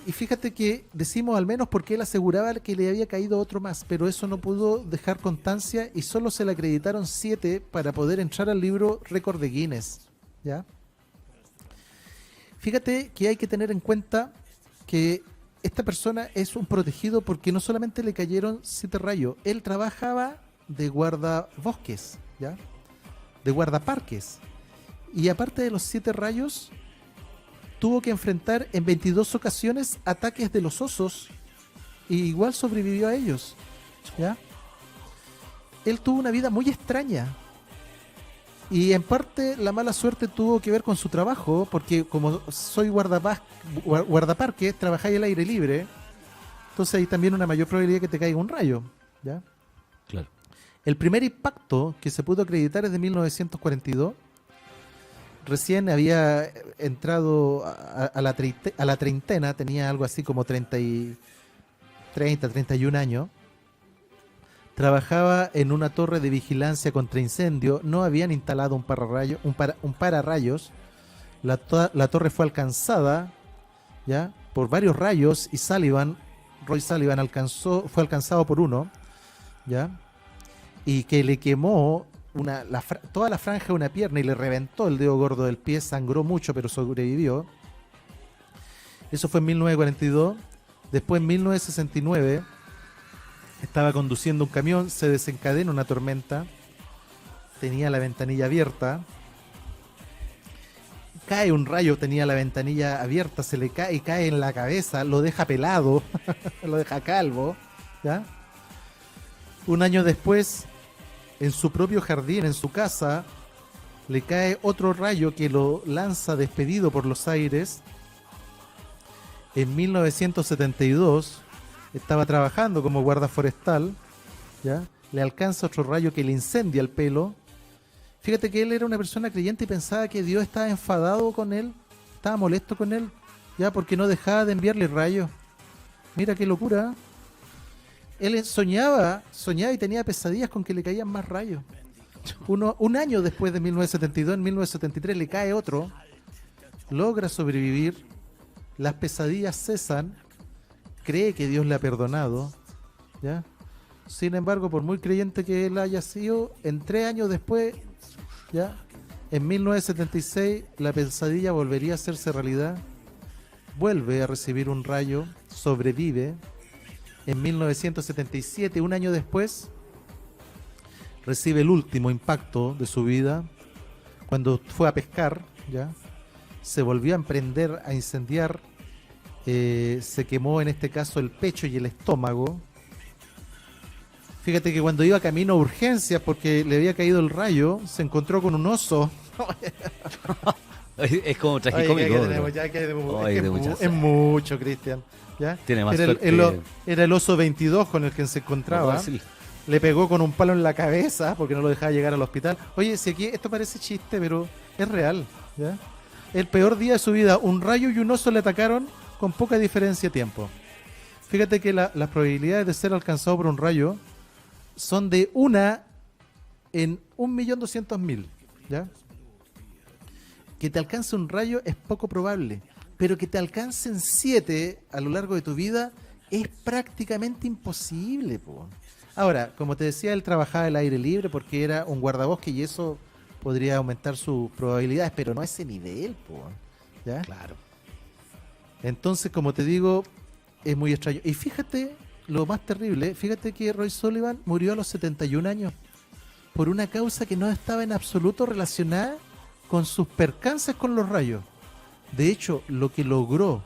Y fíjate que decimos al menos porque él aseguraba que le había caído otro más, pero eso no pudo dejar constancia y solo se le acreditaron 7 para poder entrar al libro récord de Guinness, ¿ya? Fíjate que hay que tener en cuenta que esta persona es un protegido porque no solamente le cayeron 7 rayos, él trabajaba de guardabosques, ¿ya? De guardaparques. Y aparte de los 7 rayos, tuvo que enfrentar en 22 ocasiones ataques de los osos y igual sobrevivió a ellos, ¿ya? Él tuvo una vida muy extraña y en parte la mala suerte tuvo que ver con su trabajo, porque como soy guardaparque, trabajáis al aire libre, entonces hay también una mayor probabilidad que te caiga un rayo, ¿ya? Claro. El primer impacto que se pudo acreditar es de 1942. Recién había entrado a la treintena, tenía algo así como 31 años. Trabajaba en una torre de vigilancia contra incendio. No habían instalado un pararrayos. La torre fue alcanzada, ¿ya?, por varios rayos y Roy Sullivan fue alcanzado por uno, ¿ya?, y que le quemó toda la franja de una pierna y le reventó el dedo gordo del pie, sangró mucho pero sobrevivió. Eso fue en 1942. Después en 1969 estaba conduciendo un camión, se desencadena una tormenta, tenía la ventanilla abierta, cae un rayo, tenía la ventanilla abierta, se le cae y cae en la cabeza, lo deja pelado, lo deja calvo, ¿ya? Un año después, en su propio jardín, en su casa, le cae otro rayo que lo lanza despedido por los aires En 1972 estaba trabajando como guarda forestal, ¿ya? Le alcanza otro rayo que le incendia el pelo. Fíjate que él era una persona creyente y pensaba que Dios estaba enfadado con él, estaba molesto con él, ya, porque no dejaba de enviarle rayos. Mira qué locura. Él soñaba y tenía pesadillas con que le caían más rayos. Un año después de 1972, en 1973 le cae otro, logra sobrevivir, las pesadillas cesan, cree que Dios le ha perdonado, ¿ya? Sin embargo, por muy creyente que él haya sido, en 3 años después, ¿ya? En 1976 la pesadilla volvería a hacerse realidad, vuelve a recibir un rayo, sobrevive. En 1977, un año después, recibe el último impacto de su vida cuando fue a pescar, ¿ya? Se volvió a emprender, a incendiar, se quemó en este caso el pecho y el estómago. Fíjate que cuando iba camino a urgencias porque le había caído el rayo, se encontró con un oso. Es como tragicómico. Es mucho, Cristian. ¿Ya? Tiene más era, suerte. era el oso 22 con el que se encontraba. Sí. Le pegó con un palo en la cabeza porque no lo dejaba llegar al hospital. Oye, si aquí esto parece chiste, pero es real, ¿ya? El peor día de su vida, un rayo y un oso le atacaron con poca diferencia de tiempo. Fíjate que las probabilidades de ser alcanzado por un rayo son de 1 en 1.200.000, ¿ya? Que te alcance un rayo es poco probable, pero que te alcancen 7 a lo largo de tu vida es prácticamente imposible, po. Ahora, como te decía, él trabajaba al aire libre porque era un guardabosque y eso podría aumentar sus probabilidades, pero no a ese nivel, po, ¿ya? Claro. Entonces, como te digo, es muy extraño. Y fíjate lo más terrible, fíjate que Roy Sullivan murió a los 71 años por una causa que no estaba en absoluto relacionada con sus percances con los rayos. De hecho, lo que logró,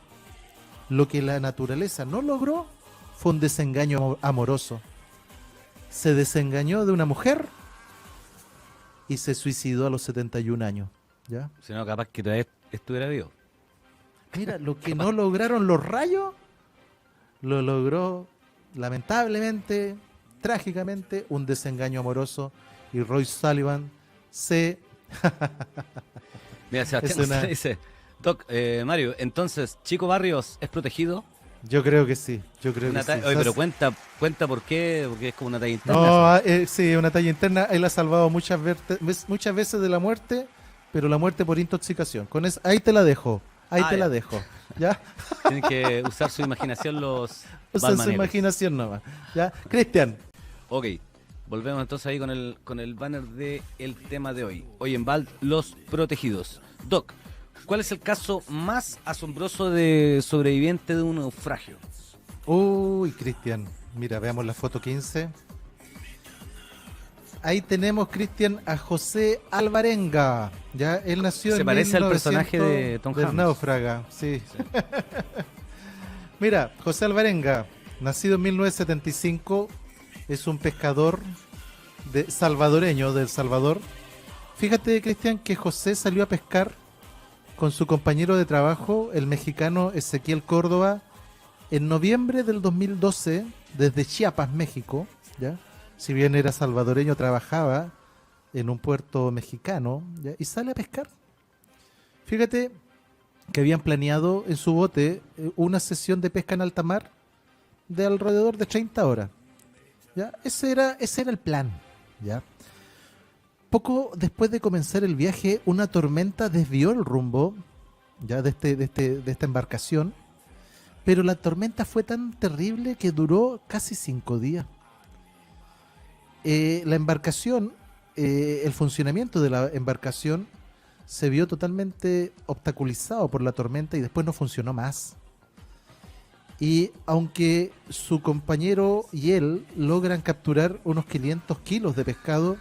lo que la naturaleza no logró, fue un desengaño amoroso. Se desengañó de una mujer y se suicidó a los 71 años, ¿ya? Si no, capaz que todavía estuviera vivo. Mira, lo que no lograron los rayos, lo logró, lamentablemente, trágicamente, un desengaño amoroso. Y Roy Sullivan se... Mira, Sebastián dice, Doc, Mario, entonces, Chico Barrios es protegido. Yo creo que sí, yo creo que sí. Oye, pero cuenta por qué, porque es como una talla interna. No, sí, una talla interna. Él ha salvado muchas veces de la muerte, pero la muerte por intoxicación. Con eso, ahí te la dejo, la dejo. ¿Ya? Tienen que usar su imaginación los Usa su imaginación nomás. ¿Ya? Cristian. Ok, volvemos entonces ahí con el banner del tema de hoy. Hoy en Vald, los protegidos. Doc, ¿cuál es el caso más asombroso de sobreviviente de un naufragio? Uy, Cristian, mira, veamos la foto 15. Ahí tenemos, Cristian, a José Alvarenga. Ya, él nació Se en parece al personaje de Tom Hanks. náufraga, sí. Mira, José Alvarenga, nacido en 1975, es un pescador salvadoreño de El Salvador. Fíjate, Cristian, que José salió a pescar con su compañero de trabajo, el mexicano Ezequiel Córdoba, en noviembre del 2012, desde Chiapas, México, ¿ya? Si bien era salvadoreño, trabajaba en un puerto mexicano, ¿ya? Y sale a pescar. Fíjate que habían planeado en su bote una sesión de pesca en alta mar de alrededor de 30 horas, ¿ya? Ese era el plan, ¿ya? Poco después de comenzar el viaje, una tormenta desvió el rumbo, ya, de esta embarcación, pero la tormenta fue tan terrible que duró casi 5 días. La embarcación, el funcionamiento de la embarcación se vio totalmente obstaculizado por la tormenta y después no funcionó más. Y aunque su compañero y él logran capturar unos 500 kilos de pescado,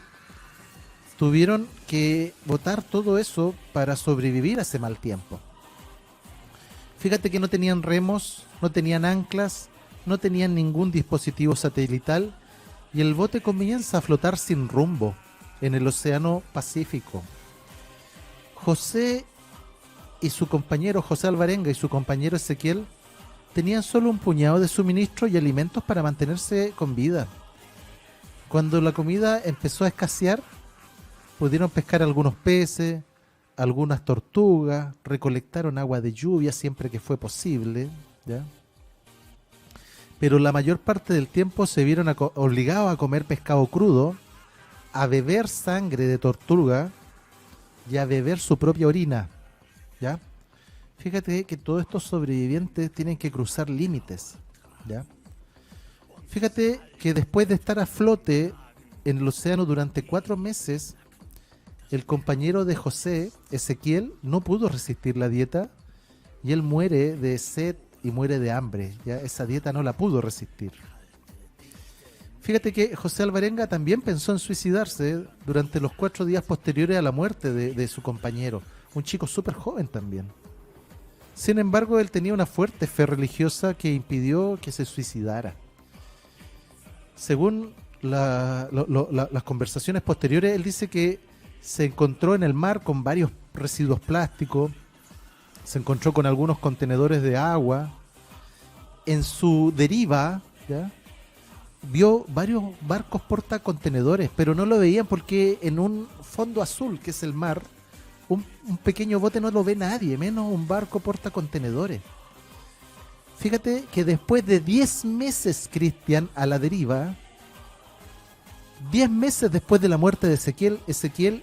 tuvieron que botar todo eso para sobrevivir a ese mal tiempo. Fíjate que no tenían remos, no tenían anclas, no tenían ningún dispositivo satelital y el bote comienza a flotar sin rumbo en el Océano Pacífico. José y su compañero, José Alvarenga y su compañero Ezequiel, tenían solo un puñado de suministros y alimentos para mantenerse con vida. Cuando la comida empezó a escasear, pudieron pescar algunos peces, algunas tortugas, recolectaron agua de lluvia siempre que fue posible, ¿ya? Pero la mayor parte del tiempo se vieron obligados a comer pescado crudo, a beber sangre de tortuga y a beber su propia orina, ¿ya? Fíjate que todos estos sobrevivientes tienen que cruzar límites, ¿ya? Fíjate que después de estar a flote en el océano durante 4 meses, el compañero de José, Ezequiel, no pudo resistir la dieta y él muere de sed y muere de hambre, ¿ya? Esa dieta no la pudo resistir. Fíjate que José Alvarenga también pensó en suicidarse durante los 4 días posteriores a la muerte de su compañero, un chico súper joven también. Sin embargo, él tenía una fuerte fe religiosa que impidió que se suicidara. Según las conversaciones posteriores, él dice que se encontró en el mar con varios residuos plásticos, se encontró con algunos contenedores de agua. En su deriva, ¿ya?, vio varios barcos portacontenedores, pero no lo veían porque en un fondo azul, que es el mar, un pequeño bote no lo ve nadie, menos un barco portacontenedores. Fíjate que después de 10 meses, Cristian, a la deriva, 10 meses después de la muerte de Ezequiel,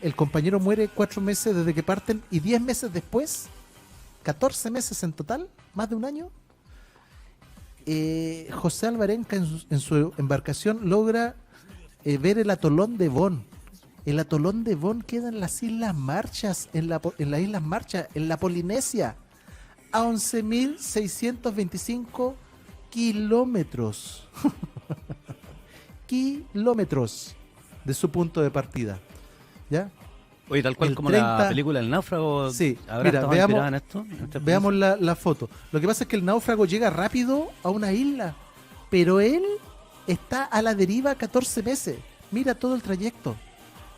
el compañero muere 4 meses desde que parten, y 10 meses después, 14 meses en total, más de un año, José Alvarenga en su embarcación logra ver el atolón de Bon. El atolón de Bon queda en las Islas Marshall, en las Islas Marshall, en la Polinesia, a 11.625 kilómetros. Kilómetros de su punto de partida, ¿ya? Oye, tal cual El como 30... la película El Náufrago. Sí, ¿Habrá mira, estado inspirada en esto? ¿En este veamos la foto. Lo que pasa es que el náufrago llega rápido a una isla, pero él está a la deriva 14 meses. Mira todo el trayecto.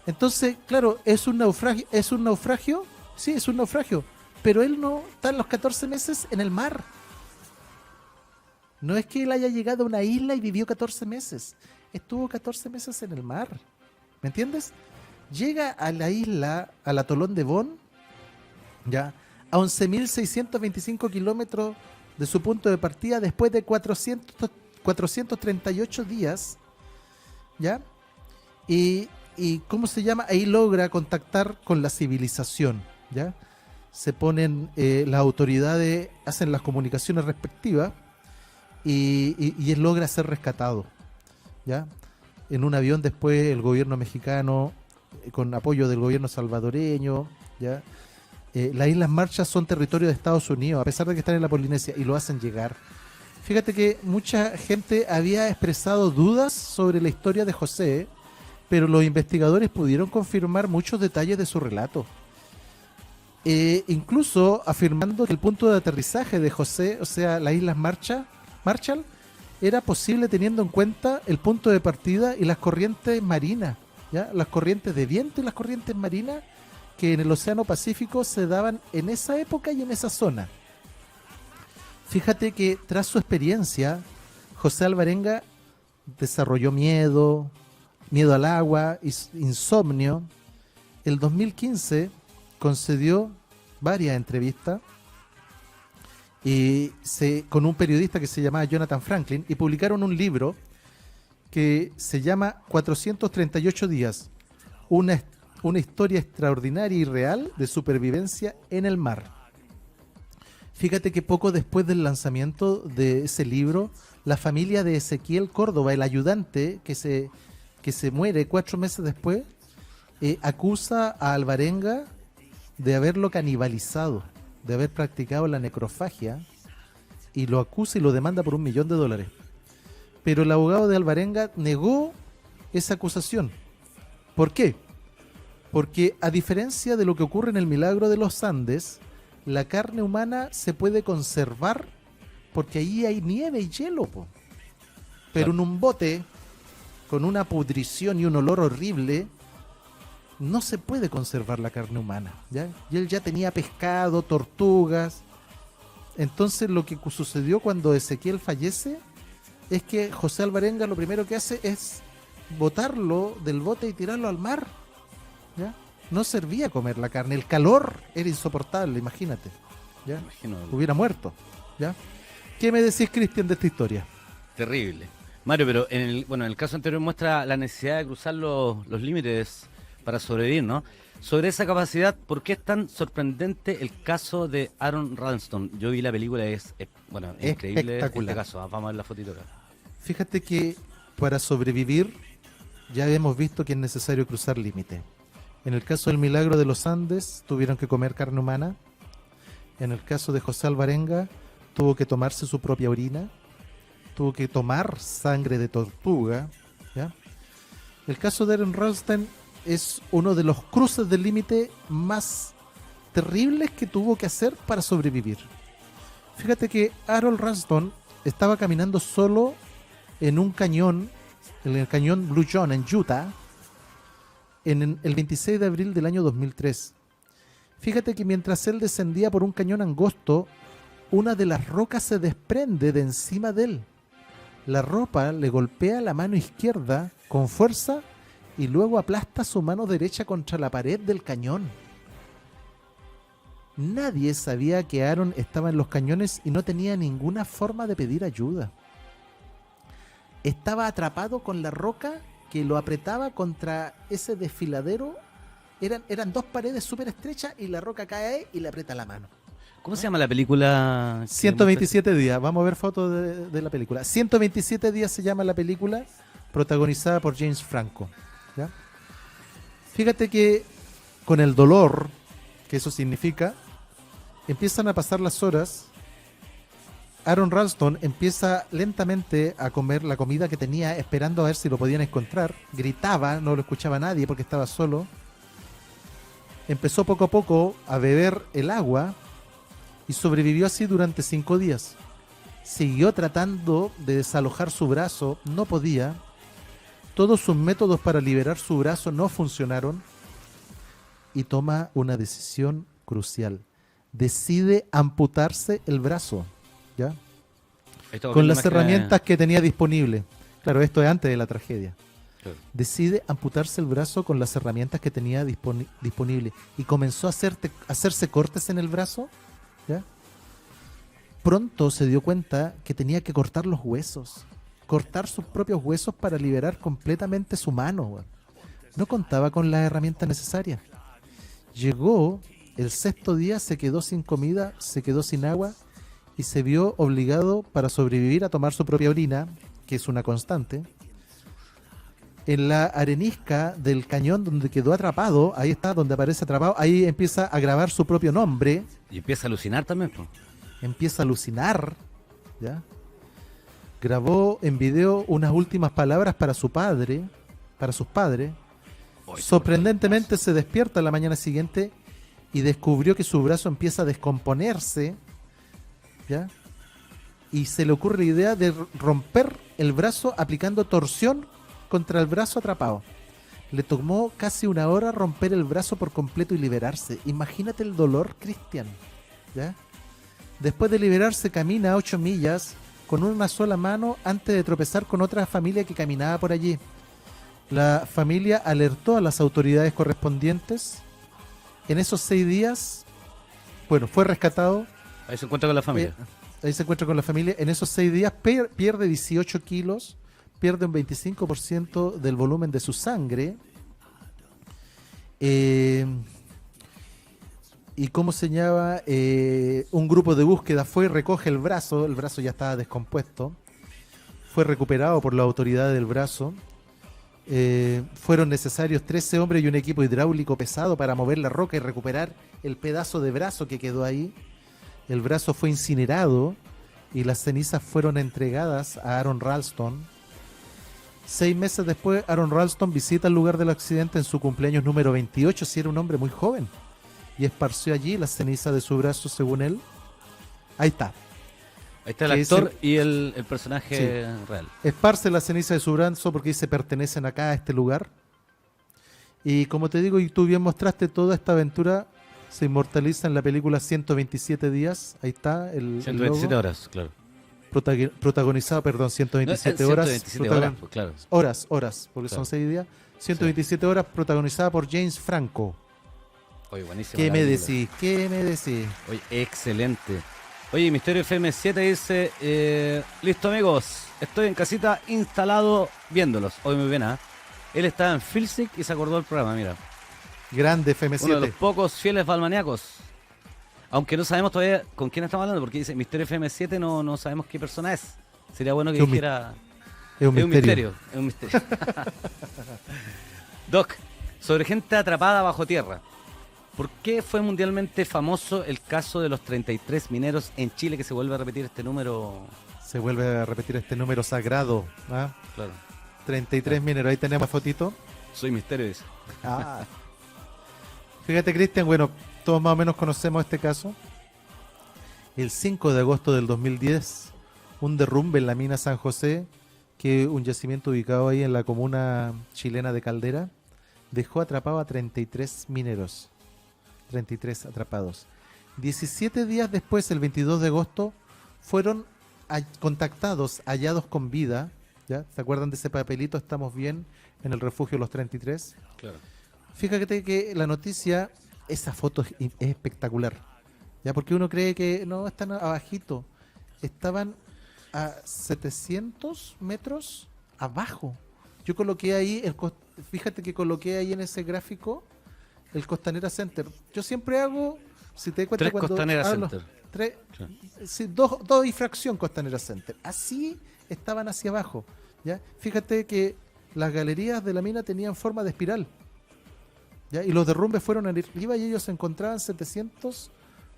Entonces, claro, ¿es un naufragio? Sí, es un naufragio, pero él no está en los 14 meses en el mar. No es que él haya llegado a una isla y vivió 14 meses. Estuvo 14 meses en el mar. ¿Me entiendes? Llega a la isla, al atolón de Bon, ya, a 11.625 kilómetros de su punto de partida después de 438 días, ¿ya? Y ¿cómo se llama? Ahí logra contactar con la civilización, ¿ya? Se ponen, las autoridades hacen las comunicaciones respectivas y él logra ser rescatado, ¿ya? En un avión después el gobierno mexicano, con apoyo del gobierno salvadoreño, ¿ya? Las Islas Marshall son territorio de Estados Unidos, a pesar de que están en la Polinesia, y lo hacen llegar. Fíjate que mucha gente había expresado dudas sobre la historia de José, pero los investigadores pudieron confirmar muchos detalles de su relato. Incluso afirmando que el punto de aterrizaje de José, o sea, las Islas Marshall, era posible teniendo en cuenta el punto de partida y las corrientes marinas, ¿ya? Las corrientes de viento y las corrientes marinas que en el Océano Pacífico se daban en esa época y en esa zona. Fíjate que tras su experiencia, José Alvarenga desarrolló miedo al agua, insomnio. El 2015 concedió varias entrevistas con un periodista que se llamaba Jonathan Franklin, y publicaron un libro que se llama 438 días, una historia extraordinaria y real de supervivencia en el mar. Fíjate que poco después del lanzamiento de ese libro, la familia de Ezequiel Córdoba, el ayudante que se muere 4 meses después, acusa a Alvarenga de haberlo canibalizado, de haber practicado la necrofagia, y lo acusa y lo demanda por $1 millón. Pero el abogado de Alvarenga negó esa acusación. ¿Por qué? Porque a diferencia de lo que ocurre en el Milagro de los Andes, la carne humana se puede conservar porque ahí hay nieve y hielo, po. Pero en un bote con una pudrición y un olor horrible no se puede conservar la carne humana, ¿ya? Y él ya tenía pescado, tortugas, Entonces lo que sucedió cuando Ezequiel fallece es que José Alvarenga lo primero que hace es botarlo del bote y tirarlo al mar. ¿Ya? No servía comer la carne, el calor era insoportable, imagínate. ¿Ya? Imagino, Hubiera muerto. ¿Ya? ¿Qué me decís, Cristian, de esta historia? terrible. Mario, pero en el caso anterior muestra la necesidad de cruzar los límites para sobrevivir, ¿no? Sobre esa capacidad, ¿por qué es tan sorprendente el caso de Aaron Ralston? Yo vi la película, es increíble Espectacular. este caso. Vamos a ver la fotito acá. Fíjate que para sobrevivir ya hemos visto que es necesario cruzar límites. En el caso del milagro de los Andes tuvieron que comer carne humana. En el caso de José Alvarenga tuvo que tomarse su propia orina. Tuvo que tomar sangre de tortuga. ¿Ya? El caso de Aaron Ralston es uno de los cruces del límite más terribles que tuvo que hacer para sobrevivir. Fíjate que Aaron Ralston estaba caminando solo en un cañón, en el cañón Blue John en Utah, en el 26 de abril del año 2003. Fíjate que mientras él descendía por un cañón angosto, una de las rocas se desprende de encima de él. La roca le golpea la mano izquierda con fuerza y luego aplasta su mano derecha contra la pared del cañón. Nadie sabía que Aaron estaba en los cañones y no tenía ninguna forma de pedir ayuda. Estaba atrapado con la roca que lo apretaba contra ese desfiladero. Eran dos paredes súper estrechas y la roca cae ahí y le aprieta la mano. ¿Cómo se llama la película? 127 días, vamos a ver fotos de la película. 127 días se llama la película, protagonizada por James Franco. ¿Ya? Fíjate que con el dolor que eso significa, empiezan a pasar las horas. Aaron Ralston empieza lentamente a comer la comida que tenía, esperando a ver si lo podían encontrar. Gritaba, no lo escuchaba nadie porque estaba solo. Empezó poco a poco a beber el agua y sobrevivió así durante 5 días. Siguió tratando de desalojar su brazo, no podía. Todos sus métodos para liberar su brazo no funcionaron y toma una decisión crucial. Decide amputarse el brazo, ¿ya? Con las herramientas que tenía disponible. Claro, esto es antes de la tragedia. Claro. Decide amputarse el brazo con las herramientas que tenía disponible y comenzó a hacerse cortes en el brazo, ¿ya? Pronto se dio cuenta que tenía que cortar los huesos, cortar sus propios huesos para liberar completamente su mano, güey. No contaba con las herramientas necesarias. Llegó el 6º día, se quedó sin comida, se quedó sin agua y se vio obligado para sobrevivir a tomar su propia orina, que es una constante. En la arenisca del cañón donde quedó atrapado, ahí está, donde aparece atrapado, ahí empieza a grabar su propio nombre. Y empieza a alucinar también, pues. Empieza a alucinar, ¿ya? Grabó en video unas últimas palabras para su padre, para sus padres. Sorprendentemente se despierta la mañana siguiente y descubrió que su brazo empieza a descomponerse, ¿ya? Y se le ocurre la idea de romper el brazo aplicando torsión contra el brazo atrapado. Le tomó casi 1 hora romper el brazo por completo y liberarse. Imagínate el dolor, Cristian, ¿ya? Después de liberarse camina 8 millas con una sola mano antes de tropezar con otra familia que caminaba por allí. La familia alertó a las autoridades correspondientes. En esos 6 días, bueno, fue rescatado. Ahí se encuentra con la familia. Ahí se encuentra con la familia. En esos 6 días pierde 18 kilos, pierde un 25% del volumen de su sangre. Y cómo se llama, un grupo de búsqueda fue y recoge el brazo ya estaba descompuesto, fue recuperado por la autoridad del brazo. Fueron necesarios 13 hombres y un equipo hidráulico pesado para mover la roca y recuperar el pedazo de brazo que quedó ahí. El brazo fue incinerado y las cenizas fueron entregadas a Aaron Ralston. 6 meses después, Aaron Ralston visita el lugar del accidente en su cumpleaños número 28, si era un hombre muy joven, y esparció allí las cenizas de su brazo, según él. Ahí está. Ahí está el actor y el personaje real. Esparce la ceniza de su brazo porque dice pertenecen acá a este lugar. Y como te digo, y tú bien mostraste, toda esta aventura se inmortaliza en la película 127 días. Ahí está el 127 logo. horas, claro. Protagonizado, perdón, 127 No, horas. 127 horas, pues, claro. Horas, porque Claro. son 6 días. 127 horas protagonizada por James Franco. Oye, buenísimo. ¿Qué la me película. decís? ¿Qué me decís? Oye, excelente. Oye, Misterio FM7 dice, listo amigos, estoy en casita instalado viéndolos. Hoy muy bien, ¿ah? Él estaba en Filsic y se acordó del programa, mira. Grande Uno de FM7. los pocos fieles balmaníacos. Aunque no sabemos todavía con quién estamos hablando, porque dice Misterio FM7, no sabemos qué persona es. Sería bueno que Es un dijera... Es un misterio. Es un misterio. Doc, sobre gente atrapada bajo tierra. ¿Por qué fue mundialmente famoso el caso de los 33 mineros en Chile, que se vuelve a repetir este número? Se vuelve a repetir este número sagrado. ¿Ah? Claro. 33 mineros. Ahí tenemos fotito. Soy misterio, dice. Ah. Fíjate, Cristian, bueno, todos más o menos conocemos este caso. El 5 de agosto del 2010, un derrumbe en la mina San José, que un yacimiento ubicado ahí en la comuna chilena de Caldera, dejó atrapado a 33 mineros. 33 atrapados. 17 días después, el 22 de agosto, fueron contactados, hallados con vida. ¿Ya? ¿Se acuerdan de ese papelito? Estamos bien en el refugio Los 33. Claro. Fíjate que la noticia, esa foto es espectacular. Ya, porque uno cree que no, están abajito. Estaban a 700 metros abajo. Yo coloqué ahí, fíjate que coloqué ahí en ese gráfico el Costanera Center. Yo siempre hago, si te das cuenta, 3 cuando Costanera hablo, Center. Sí. sí, dos y fracción Costanera Center. Así estaban hacia abajo. ¿Ya? Fíjate que las galerías de la mina tenían forma de espiral. ¿Ya? Y los derrumbes fueron arriba y ellos se encontraban 700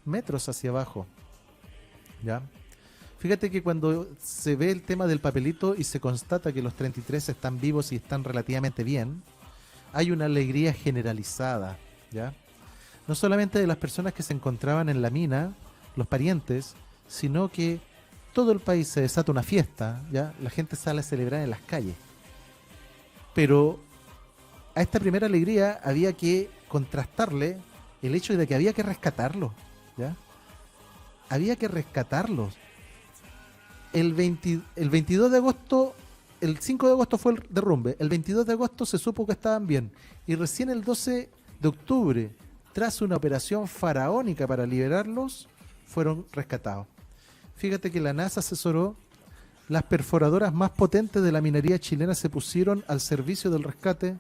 metros hacia abajo. ¿Ya? Fíjate que cuando se ve el tema del papelito y se constata que los 33 están vivos y están relativamente bien, hay una alegría generalizada. ¿Ya? No solamente de las personas que se encontraban en la mina, los parientes, sino que todo el país se desata una fiesta. ¿Ya? La gente sale a celebrar en las calles. Pero a esta primera alegría había que contrastarle el hecho de que había que rescatarlos. ¿Ya? Había que rescatarlos. El 22 de agosto, el 5 de agosto fue el derrumbe. El 22 de agosto se supo que estaban bien. Y recién el 12 de octubre, tras una operación faraónica para liberarlos, fueron rescatados. Fíjate que la NASA asesoró. Las perforadoras más potentes de la minería chilena se pusieron al servicio del rescate.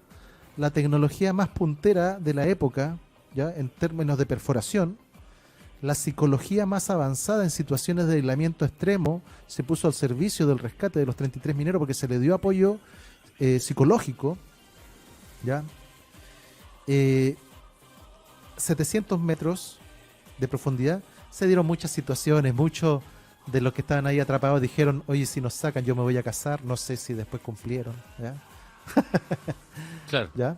La tecnología más puntera de la época, ya en términos de perforación, la psicología más avanzada en situaciones de aislamiento extremo se puso al servicio del rescate de los 33 mineros porque se le dio apoyo psicológico. ¿Ya? 700 metros de profundidad. Se dieron muchas situaciones, muchos de los que estaban ahí atrapados dijeron, oye, si nos sacan yo me voy a casar. No sé si después cumplieron. ¿Ya? Claro. ¿Ya?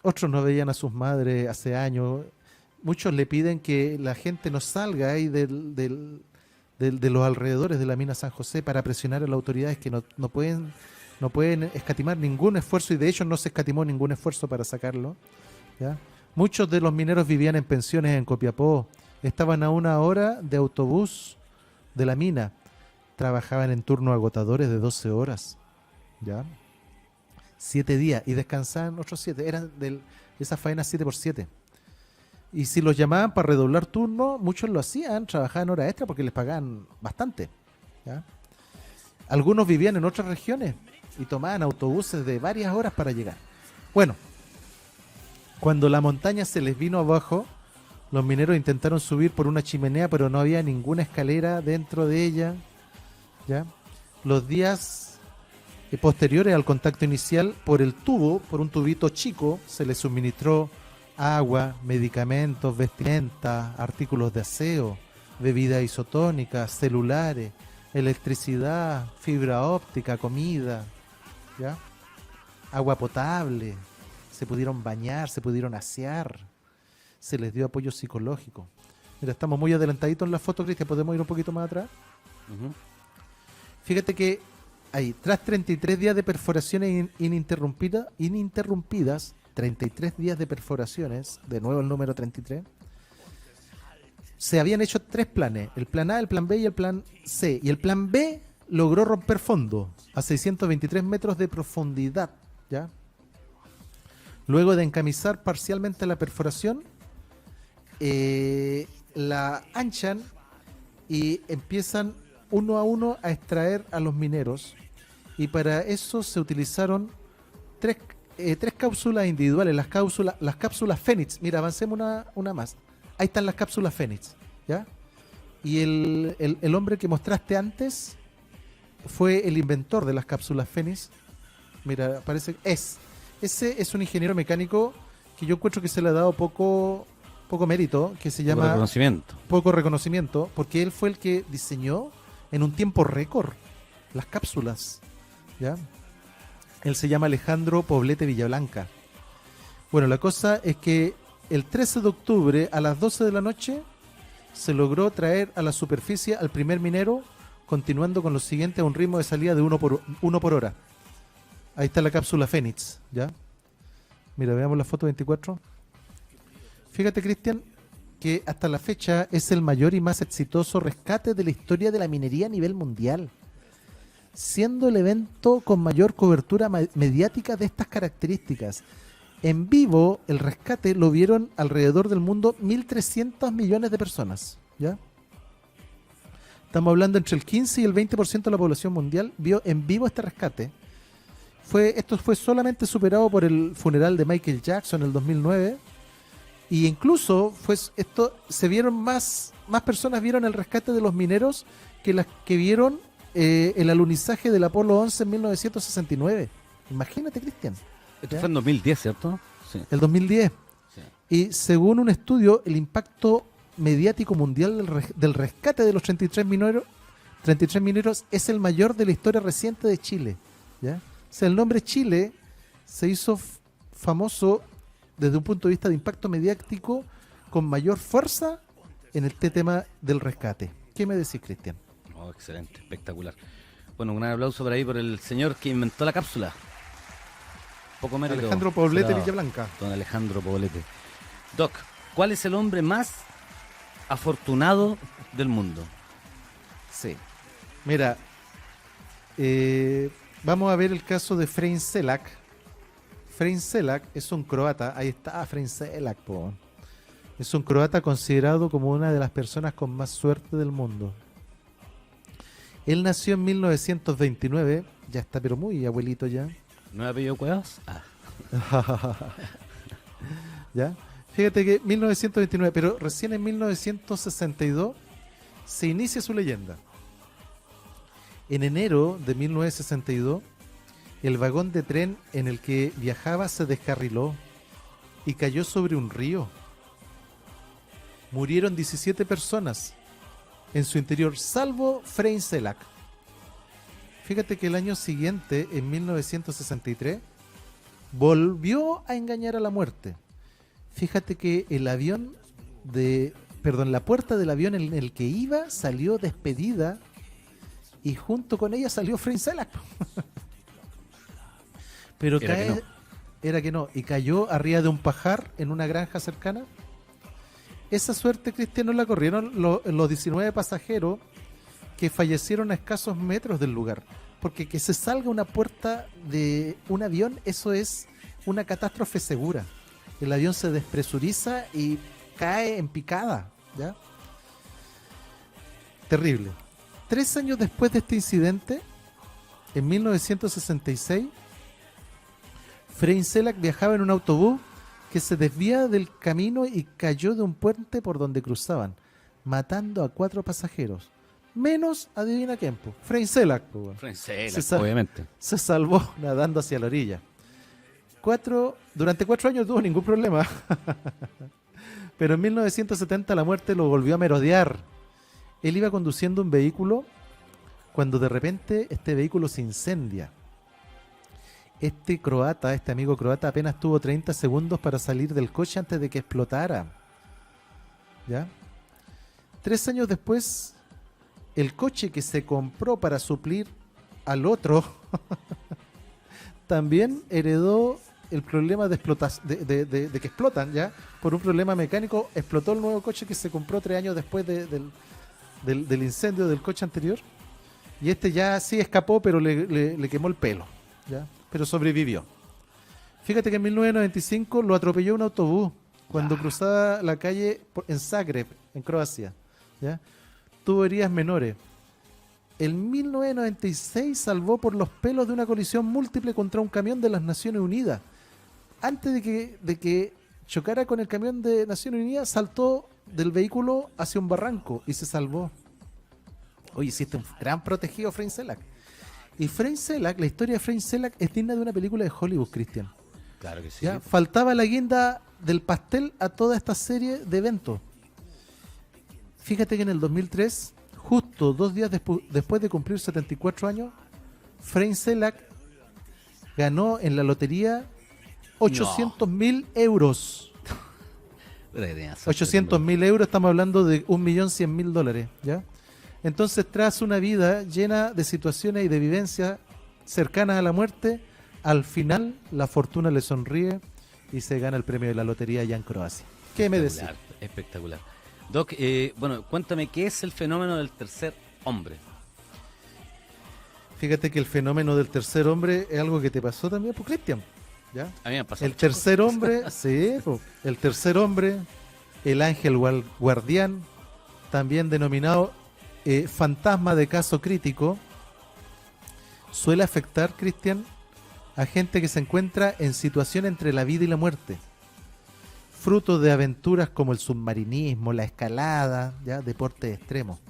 Otros no veían a sus madres hace años. Muchos le piden que la gente no salga ahí de los alrededores de la mina San José para presionar a las autoridades que no pueden escatimar ningún esfuerzo, y de hecho no se escatimó ningún esfuerzo para sacarlo. ¿Ya? Muchos de los mineros vivían en pensiones en Copiapó, estaban a 1 hora de autobús de la mina, trabajaban en turnos agotadores de 12 horas. ¿Ya? 7 días y descansaban otros 7. Eran esas faenas 7x7. Y si los llamaban para redoblar turno, muchos lo hacían, trabajaban horas extra porque les pagaban bastante. ¿Ya? Algunos vivían en otras regiones y tomaban autobuses de varias horas para llegar. Bueno, cuando la montaña se les vino abajo, los mineros intentaron subir por una chimenea, pero no había ninguna escalera dentro de ella. ¿Ya? Los días posteriores al contacto inicial, por un tubito chico, se les suministró agua, medicamentos, vestimenta, artículos de aseo, bebidas isotónicas, celulares, electricidad, fibra óptica, comida, ¿ya? Agua potable, se pudieron bañar, se pudieron asear, se les dio apoyo psicológico. Mira, estamos muy adelantaditos en la foto, Cristian, ¿podemos ir un poquito más atrás? Uh-huh. Fíjate que ahí, tras 33 días de perforaciones ininterrumpidas, 33 días de perforaciones, de nuevo el número 33, se habían hecho 3 planes, el plan A, el plan B y el plan C. Y el plan B logró romper fondo a 623 metros de profundidad, ¿ya? Luego de encamisar parcialmente la perforación, la anchan y empiezan uno a uno a extraer a los mineros. Y para eso se utilizaron tres cápsulas individuales, las cápsulas Fénix. Mira, avancemos una más. Ahí están las cápsulas Fénix, ¿ya? Y el hombre que mostraste antes fue el inventor de las cápsulas Fénix. Mira, parece ese es un ingeniero mecánico que yo encuentro que se le ha dado poco mérito, que se llama poco reconocimiento, porque él fue el que diseñó en un tiempo récord las cápsulas, ¿ya? Él se llama Alejandro Poblete Villablanca. Bueno, la cosa es que el 13 de octubre a las 12 de la noche se logró traer a la superficie al primer minero, continuando con lo siguiente a un ritmo de salida de 1 por hora. Ahí está la cápsula Fénix, ¿ya? Mira, veamos la foto 24. Fíjate, Cristian, que hasta la fecha es el mayor y más exitoso rescate de la historia de la minería a nivel mundial, siendo el evento con mayor cobertura mediática de estas características. En vivo, el rescate lo vieron alrededor del mundo 1.300 millones de personas, ¿ya? Estamos hablando entre el 15 y el 20% de la población mundial vio en vivo este rescate. Esto fue solamente superado por el funeral de Michael Jackson en el 2009. Y incluso se vieron más personas vieron el rescate de los mineros que las que vieron el alunizaje del Apolo 11 en 1969. Imagínate, Cristian. Esto fue en 2010, ¿cierto? Sí. El 2010. Sí. Y según un estudio, el impacto mediático mundial del rescate de los 33 mineros es el mayor de la historia reciente de Chile, ¿ya? O sea, el nombre Chile se hizo famoso desde un punto de vista de impacto mediático con mayor fuerza en este tema del rescate. ¿Qué me decís, Cristian? Oh, excelente, espectacular. Bueno, un gran aplauso por ahí por el señor que inventó la cápsula. Poco mérito. Alejandro Poblete Villablanca. Don Alejandro Poblete. Doc, ¿cuál es el hombre más afortunado del mundo? Sí. Mira, vamos a ver el caso de Frein Selak. Frein Selak es un croata. Ahí está Frein Selak, po. Es un croata considerado como una de las personas con más suerte del mundo. Él nació en 1929. Ya está, pero muy abuelito ya. ¿No ha pedido cuevas? ¿Ya? Fíjate que 1929, pero recién en 1962 se inicia su leyenda. En enero de 1962, el vagón de tren en el que viajaba se descarriló y cayó sobre un río. Murieron 17 personas en su interior, salvo Frein Selak. Fíjate que el año siguiente, en 1963, volvió a engañar a la muerte. Fíjate que la puerta del avión en el que iba salió despedida y junto con ella salió Frein Selak. Pero era que no, y cayó arriba de un pajar en una granja cercana. Esa suerte, Cristian, no la corrieron los 19 pasajeros que fallecieron a escasos metros del lugar. Porque que se salga una puerta de un avión, eso es una catástrofe segura. El avión se despresuriza y cae en picada, ¿ya? Terrible. 3 años después de este incidente, en 1966, Frein Selak viajaba en un autobús que se desvía del camino y cayó de un puente por donde cruzaban, matando a 4 pasajeros. Menos, adivina quién, Frein Selak. Frein Selak, obviamente. Se salvó nadando hacia la orilla. Durante 4 años no tuvo ningún problema. Pero en 1970 la muerte lo volvió a merodear. Él iba conduciendo un vehículo cuando de repente este vehículo se incendia. Este amigo croata, apenas tuvo 30 segundos para salir del coche antes de que explotara. ¿Ya? 3 años después, el coche que se compró para suplir al otro también heredó el problema de que explotan, ¿ya? Por un problema mecánico, explotó el nuevo coche que se compró 3 años después del incendio del coche anterior. Y este ya sí escapó, pero le quemó el pelo, ¿ya? Pero sobrevivió. Fíjate que en 1995 lo atropelló un autobús cuando cruzaba la calle en Zagreb, en Croacia, ¿ya? Tuvo heridas menores. En 1996 salvó por los pelos de una colisión múltiple contra un camión de las Naciones Unidas. Antes de que chocara con el camión de Naciones Unidas, saltó del vehículo hacia un barranco y se salvó. Oye, existe un gran protegido, Efraín Selak. Y Efraín Selak, la historia de Efraín Selak es digna de una película de Hollywood, Cristian. Claro que sí. ¿Ya? Faltaba la guinda del pastel a toda esta serie de eventos. Fíjate que en el 2003, justo 2 días después de cumplir 74 años, Efraín Selak ganó en la lotería 800.000 euros. 800.000 euros, estamos hablando de 1.100.000 dólares, ¿ya? Entonces, tras una vida llena de situaciones y de vivencias cercanas a la muerte, al final la fortuna le sonríe y se gana el premio de la lotería allá en Croacia. ¿Qué me decís? Espectacular. Doc, bueno, cuéntame, ¿qué es el fenómeno del tercer hombre? Fíjate que el fenómeno del tercer hombre es algo que te pasó también, pues, Cristian. ¿Ya? A mí me pasó. El tercer hombre, sí, pues, el tercer hombre, el ángel guardián, también denominado fantasma de caso crítico, suele afectar, Cristian, a gente que se encuentra en situación entre la vida y la muerte, fruto de aventuras como el submarinismo, la escalada, ya deportes extremos.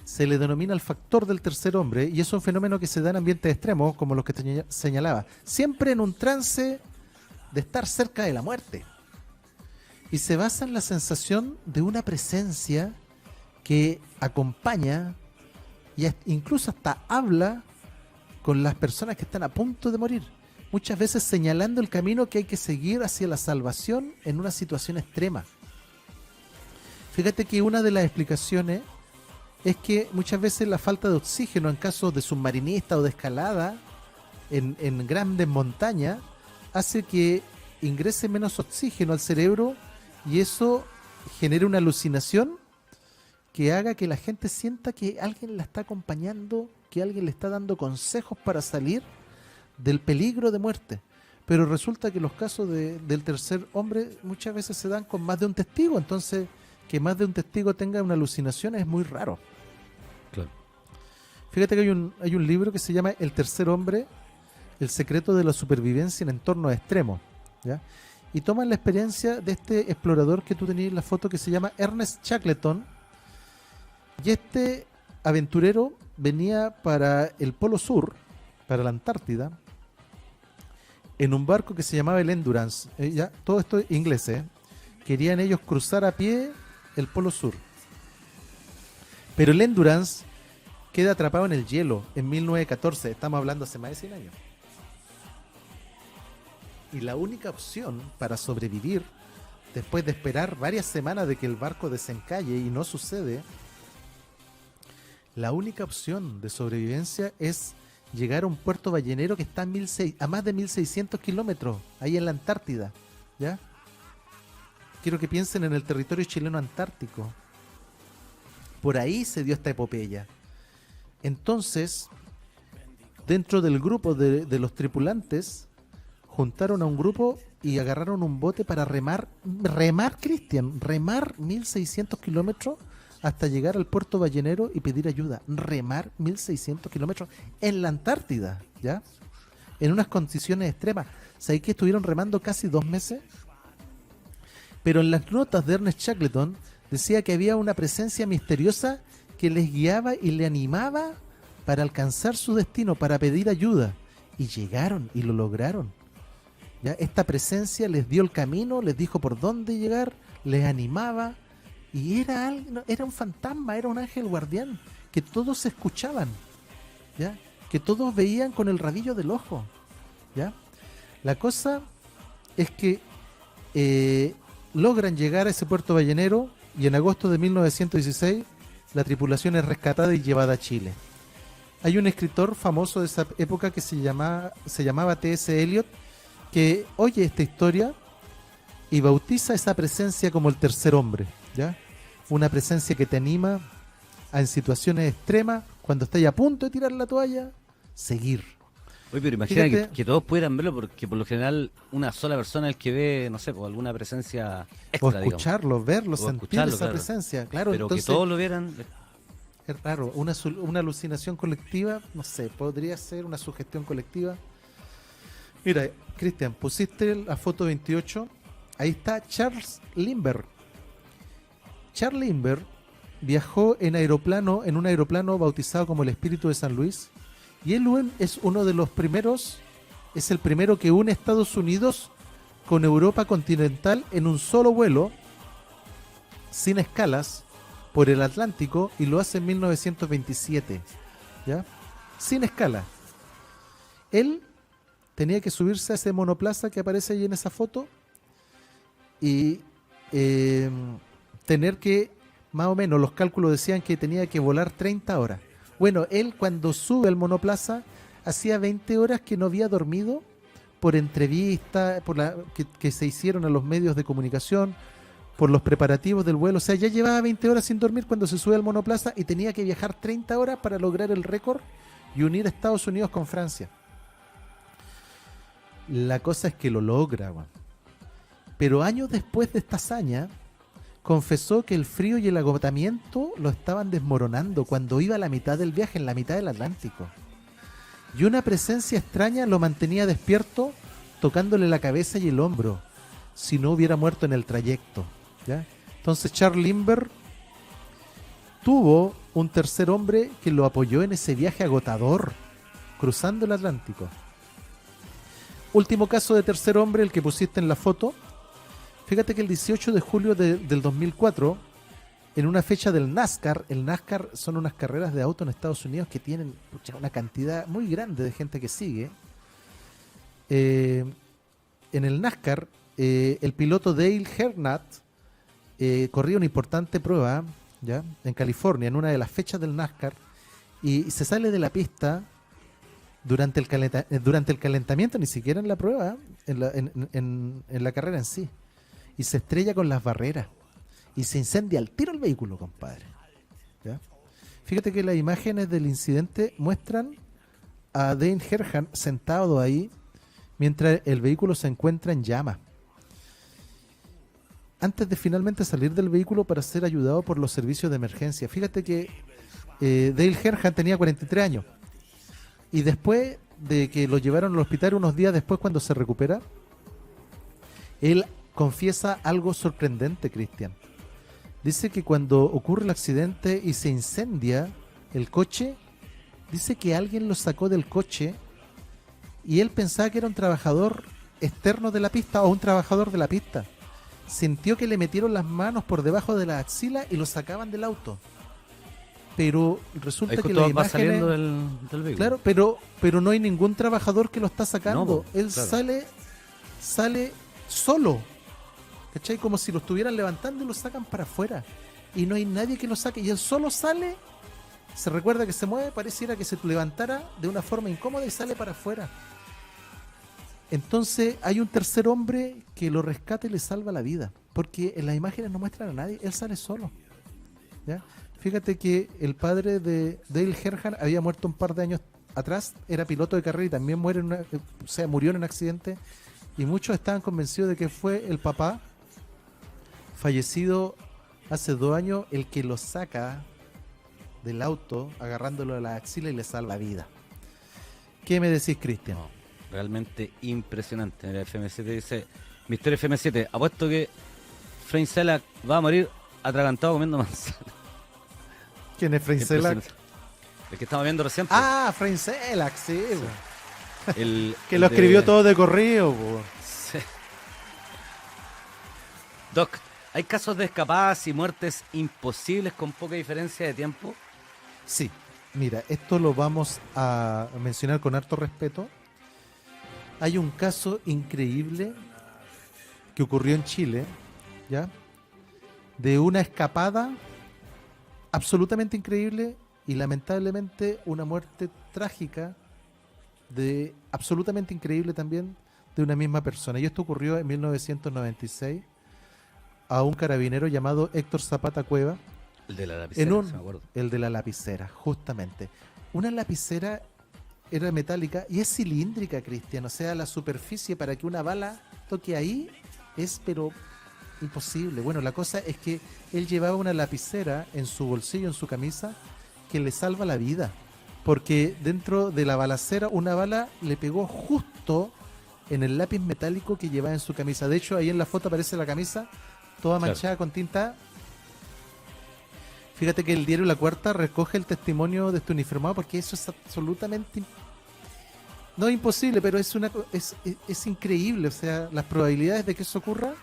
Se le denomina el factor del tercer hombre y es un fenómeno que se da en ambientes extremos como los que te señalaba, siempre en un trance de estar cerca de la muerte, y se basa en la sensación de una presencia que acompaña y incluso hasta habla con las personas que están a punto de morir, muchas veces señalando el camino que hay que seguir hacia la salvación en una situación extrema. Fíjate que una de las explicaciones es que muchas veces la falta de oxígeno en casos de submarinista o de escalada en grandes montañas hace que ingrese menos oxígeno al cerebro y eso genera una alucinación que haga que la gente sienta que alguien la está acompañando, que alguien le está dando consejos para salir del peligro de muerte. Pero resulta que los casos del tercer hombre muchas veces se dan con más de un testigo, entonces que más de un testigo tenga una alucinación es muy raro. Claro. Fíjate que hay un libro que se llama El tercer hombre, el secreto de la supervivencia en entornos extremos, ¿ya? Y toman la experiencia de este explorador que tú tenías en la foto que se llama Ernest Shackleton. Y este aventurero venía para el Polo Sur, para la Antártida, en un barco que se llamaba el Endurance. Ya, todo esto es inglés, ¿eh? Querían ellos cruzar a pie el Polo Sur. Pero el Endurance queda atrapado en el hielo en 1914. Estamos hablando hace más de 100 años. Y la única opción para sobrevivir, después de esperar varias semanas de que el barco desencalle y no sucede, la única opción de sobrevivencia es llegar a un puerto ballenero que está a más de 1.600 kilómetros, ahí en la Antártida, ¿ya? Quiero que piensen en el territorio chileno antártico. Por ahí se dio esta epopeya. Entonces, dentro del grupo de los tripulantes, juntaron a un grupo y agarraron un bote para remar, Cristian, remar 1.600 kilómetros hasta llegar al puerto ballenero y pedir ayuda. Remar 1.600 kilómetros en la Antártida, ¿ya? En unas condiciones extremas. ¿Sabéis que estuvieron remando casi 2 meses? Pero en las notas de Ernest Shackleton decía que había una presencia misteriosa que les guiaba y le animaba para alcanzar su destino, para pedir ayuda. Y llegaron y lo lograron, ¿ya? Esta presencia les dio el camino, les dijo por dónde llegar, les animaba. Y era un fantasma, era un ángel guardián, que todos escuchaban, ¿ya? Que todos veían con el rabillo del ojo, ¿ya? La cosa es que logran llegar a ese puerto ballenero y en agosto de 1916 la tripulación es rescatada y llevada a Chile. Hay un escritor famoso de esa época que se llamaba T.S. Eliot que oye esta historia y bautiza esa presencia como el tercer hombre, ¿ya? Una presencia que te anima a, en situaciones extremas, cuando estás a punto de tirar la toalla, seguir. Oye, pero imagina Fíjate, que todos pudieran verlo, porque por lo general una sola persona es el que ve, no sé, pues, alguna presencia o extra, digamos. escucharlo, verlo, O sentir escucharlo, esa claro. presencia, claro. Pero Entonces, que todos lo vieran. es raro, una alucinación colectiva, no sé, podría ser una sugestión colectiva. Mira, Cristian, pusiste la foto 28, ahí está Charles Lindbergh. Charles Lindbergh viajó en un aeroplano bautizado como el Espíritu de San Luis, y él es uno de los primeros, es el primero que une Estados Unidos con Europa continental en un solo vuelo, sin escalas, por el Atlántico, y lo hace en 1927, ¿ya? Sin escala. Él tenía que subirse a ese monoplaza que aparece ahí en esa foto y tener que, más o menos, los cálculos decían que tenía que volar 30 horas. Bueno, él cuando sube al monoplaza hacía 20 horas que no había dormido por entrevistas que se hicieron a los medios de comunicación, por los preparativos del vuelo. O sea, ya llevaba 20 horas sin dormir cuando se sube al monoplaza y tenía que viajar 30 horas para lograr el récord y unir a Estados Unidos con Francia. La cosa es que lo logra, man. Pero años después de esta hazaña, confesó que el frío y el agotamiento lo estaban desmoronando cuando iba a la mitad del viaje, en la mitad del Atlántico. Y una presencia extraña lo mantenía despierto, tocándole la cabeza y el hombro, si no hubiera muerto en el trayecto, ¿ya? Entonces Charles Lindbergh tuvo un tercer hombre que lo apoyó en ese viaje agotador, cruzando el Atlántico. Último caso de tercer hombre, el que pusiste en la foto. Fíjate que el 18 de julio del 2004, en una fecha del NASCAR, el NASCAR son unas carreras de auto en Estados Unidos que tienen una cantidad muy grande de gente que sigue. En el NASCAR, el piloto Dale Earnhardt corría una importante prueba, ¿ya?, en California, en una de las fechas del NASCAR, y se sale de la pista durante el calentamiento, ni siquiera en la prueba, en la carrera en sí. Y se estrella con las barreras y se incendia al tiro el vehículo, compadre, ¿ya? Fíjate que las imágenes del incidente muestran a Dane Earnhardt sentado ahí mientras el vehículo se encuentra en llamas, antes de finalmente salir del vehículo para ser ayudado por los servicios de emergencia. Fíjate que Dale Earnhardt tenía 43 años y después de que lo llevaron al hospital, unos días después, cuando se recupera, él confiesa algo sorprendente, Cristian. Dice que cuando ocurre el accidente y se incendia el coche, dice que alguien lo sacó del coche y él pensaba que era un trabajador externo de la pista o un trabajador de la pista. Sintió que le metieron las manos por debajo de la axila y lo sacaban del auto. Pero resulta que la va saliendo del vehículo. Claro, pero no hay ningún trabajador que lo está sacando. No, él claro. sale solo, ¿cachai? Como si lo estuvieran levantando y lo sacan para afuera. Y no hay nadie que lo saque. Y él solo sale, se recuerda que se mueve, pareciera que se levantara de una forma incómoda y sale para afuera. Entonces hay un tercer hombre que lo rescata y le salva la vida. Porque en las imágenes no muestran a nadie, él sale solo, ¿ya? Fíjate que el padre de Dale Earnhardt había muerto un par de años atrás, era piloto de carrera y también murió en un accidente. Y muchos estaban convencidos de que fue el papá, fallecido hace 2 años, el que lo saca del auto, agarrándolo a la axila y le salva la vida. ¿Qué me decís, Cristian? No, realmente impresionante. El FM7 dice: Mister FM7, apuesto que Frank Selak va a morir atragantado comiendo manzana. ¿Quién es Frank Selak? El que estamos viendo recién. Pues. Ah, Frank Selak, sí. El, Que lo escribió todo de corrido, po. Sí. Doc, ¿hay casos de escapadas y muertes imposibles con poca diferencia de tiempo? Sí, mira, esto lo vamos a mencionar con harto respeto. Hay un caso increíble que ocurrió en Chile, ¿ya?, de una escapada absolutamente increíble y lamentablemente una muerte trágica, absolutamente increíble también, de una misma persona. Y esto ocurrió en 1996 a un carabinero llamado Héctor Zapata Cueva. El de la lapicera, sí me acuerdo. El de la lapicera, justamente. Una lapicera era metálica y es cilíndrica, Cristian. O sea, la superficie para que una bala toque ahí es, pero imposible. Bueno, la cosa es que él llevaba una lapicera en su bolsillo, en su camisa, que le salva la vida. Porque dentro de la balacera una bala le pegó justo en el lápiz metálico que llevaba en su camisa. De hecho, ahí en la foto aparece la camisa toda manchada con tinta. Fíjate que el diario La Cuarta recoge el testimonio de este uniformado porque eso es absolutamente... No imposible, pero es increíble. O sea, las probabilidades de que eso ocurra...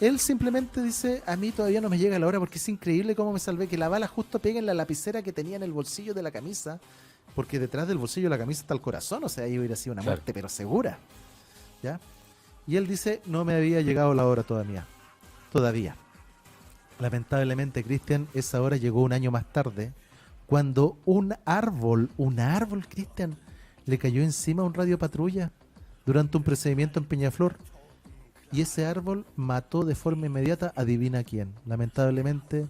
Él simplemente dice, a mí todavía no me llega la hora porque es increíble cómo me salvé, que la bala justo pega en la lapicera que tenía en el bolsillo de la camisa, porque detrás del bolsillo de la camisa está el corazón, o sea, ahí hubiera sido una muerte, pero segura. ¿Ya? Y él dice, no me había llegado la hora todavía. Lamentablemente, Cristian, esa hora llegó un año más tarde, cuando un árbol, Cristian, le cayó encima a un radiopatrulla durante un procedimiento en Peñaflor. Y ese árbol mató de forma inmediata, adivina quién. Lamentablemente,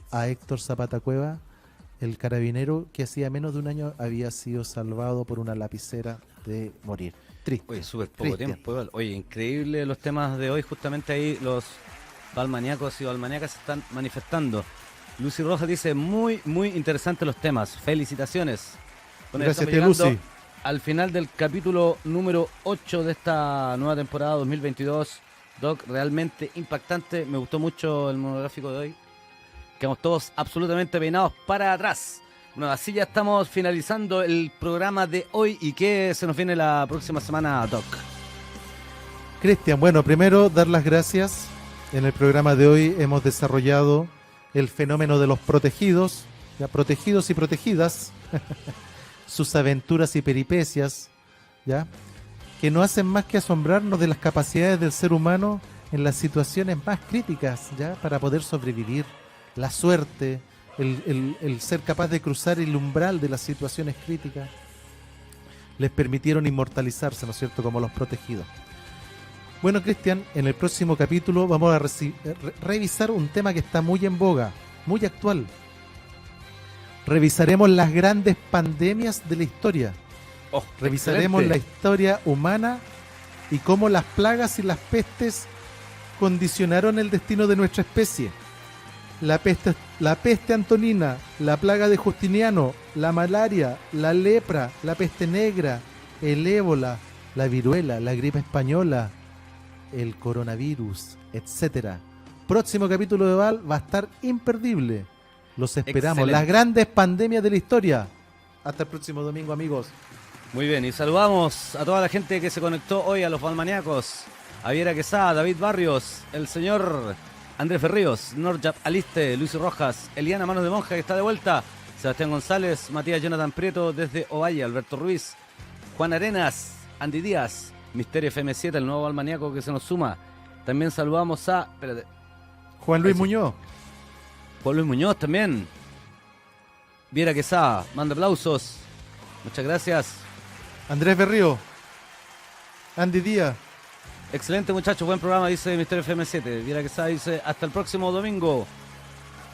a Héctor Zapata Cueva, el carabinero que hacía menos de un año había sido salvado por una lapicera de morir. Triste. Oye, súper poco tiempo. Igual. Oye, increíble los temas de hoy. Justamente ahí los balmaníacos y balmaníacas se están manifestando. Lucy Rojas dice, muy, muy interesantes los temas. Felicitaciones. Bueno, gracias, tía Lucy. Al final del capítulo número 8 de esta nueva temporada 2022. Doc, realmente impactante. Me gustó mucho el monográfico de hoy. Quedamos todos absolutamente peinados para atrás. Bueno, así ya estamos finalizando el programa de hoy. ¿Y qué se nos viene la próxima semana, Doc? Cristian, bueno, primero dar las gracias. En el programa de hoy hemos desarrollado el fenómeno de los protegidos, ya protegidos y protegidas, sus aventuras y peripecias, ya, que no hacen más que asombrarnos de las capacidades del ser humano en las situaciones más críticas, ya, para poder sobrevivir. La suerte, el ser capaz de cruzar el umbral de las situaciones críticas, les permitieron inmortalizarse, ¿no es cierto?, como los protegidos. Bueno, Cristian, en el próximo capítulo vamos a revisar un tema que está muy en boga, muy actual. Revisaremos las grandes pandemias de la historia. Revisaremos la historia humana y cómo las plagas y las pestes condicionaron el destino de nuestra especie. La peste antonina, la plaga de Justiniano, la malaria, la lepra, la peste negra, el ébola, la viruela, la gripe española, el coronavirus, etcétera. Próximo capítulo de Val va a estar imperdible. Los esperamos. Excelente. Las grandes pandemias de la historia. Hasta el próximo domingo, amigos. Muy bien, y saludamos a toda la gente que se conectó hoy a los Balmaníacos. A Viera Quesada, David Barrios, el señor Andrés Ferríos, Norjap Aliste, Luis Rojas, Eliana Manos de Monja que está de vuelta, Sebastián González, Matías Jonathan Prieto desde Ovalle, Alberto Ruiz, Juan Arenas, Andy Díaz, Misterio FM7, el nuevo Balmaníaco que se nos suma. También saludamos a... Juan Luis Muñoz. Juan Luis Muñoz también. Viera Quesada, manda aplausos. Muchas gracias. Andrés Berrío. Andy Díaz. Excelente, muchachos, buen programa, dice Misterio FM7. Viera Quesada dice, hasta el próximo domingo.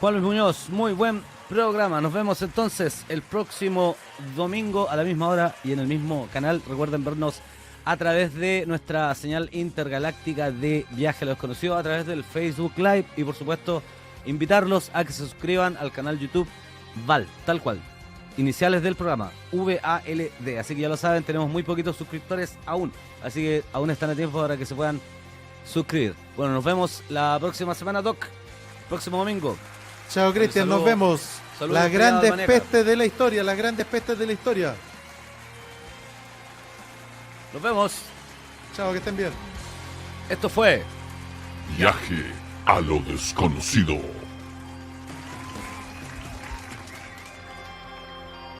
Juan Luis Muñoz, muy buen programa. Nos vemos entonces el próximo domingo a la misma hora y en el mismo canal. Recuerden vernos a través de nuestra señal intergaláctica de Viaje a lo Desconocido, a través del Facebook Live y por supuesto invitarlos a que se suscriban al canal YouTube Val, tal cual. Iniciales del programa, VALD. Así que ya lo saben, tenemos muy poquitos suscriptores aún. Así que aún están a tiempo para que se puedan suscribir. Bueno, nos vemos la próxima semana, Doc. Próximo domingo. Chao, Cristian, nos vemos. Las grandes pestes de la historia, las grandes pestes de la historia. Nos vemos. Chao, que estén bien. Esto fue Viaje a lo Desconocido.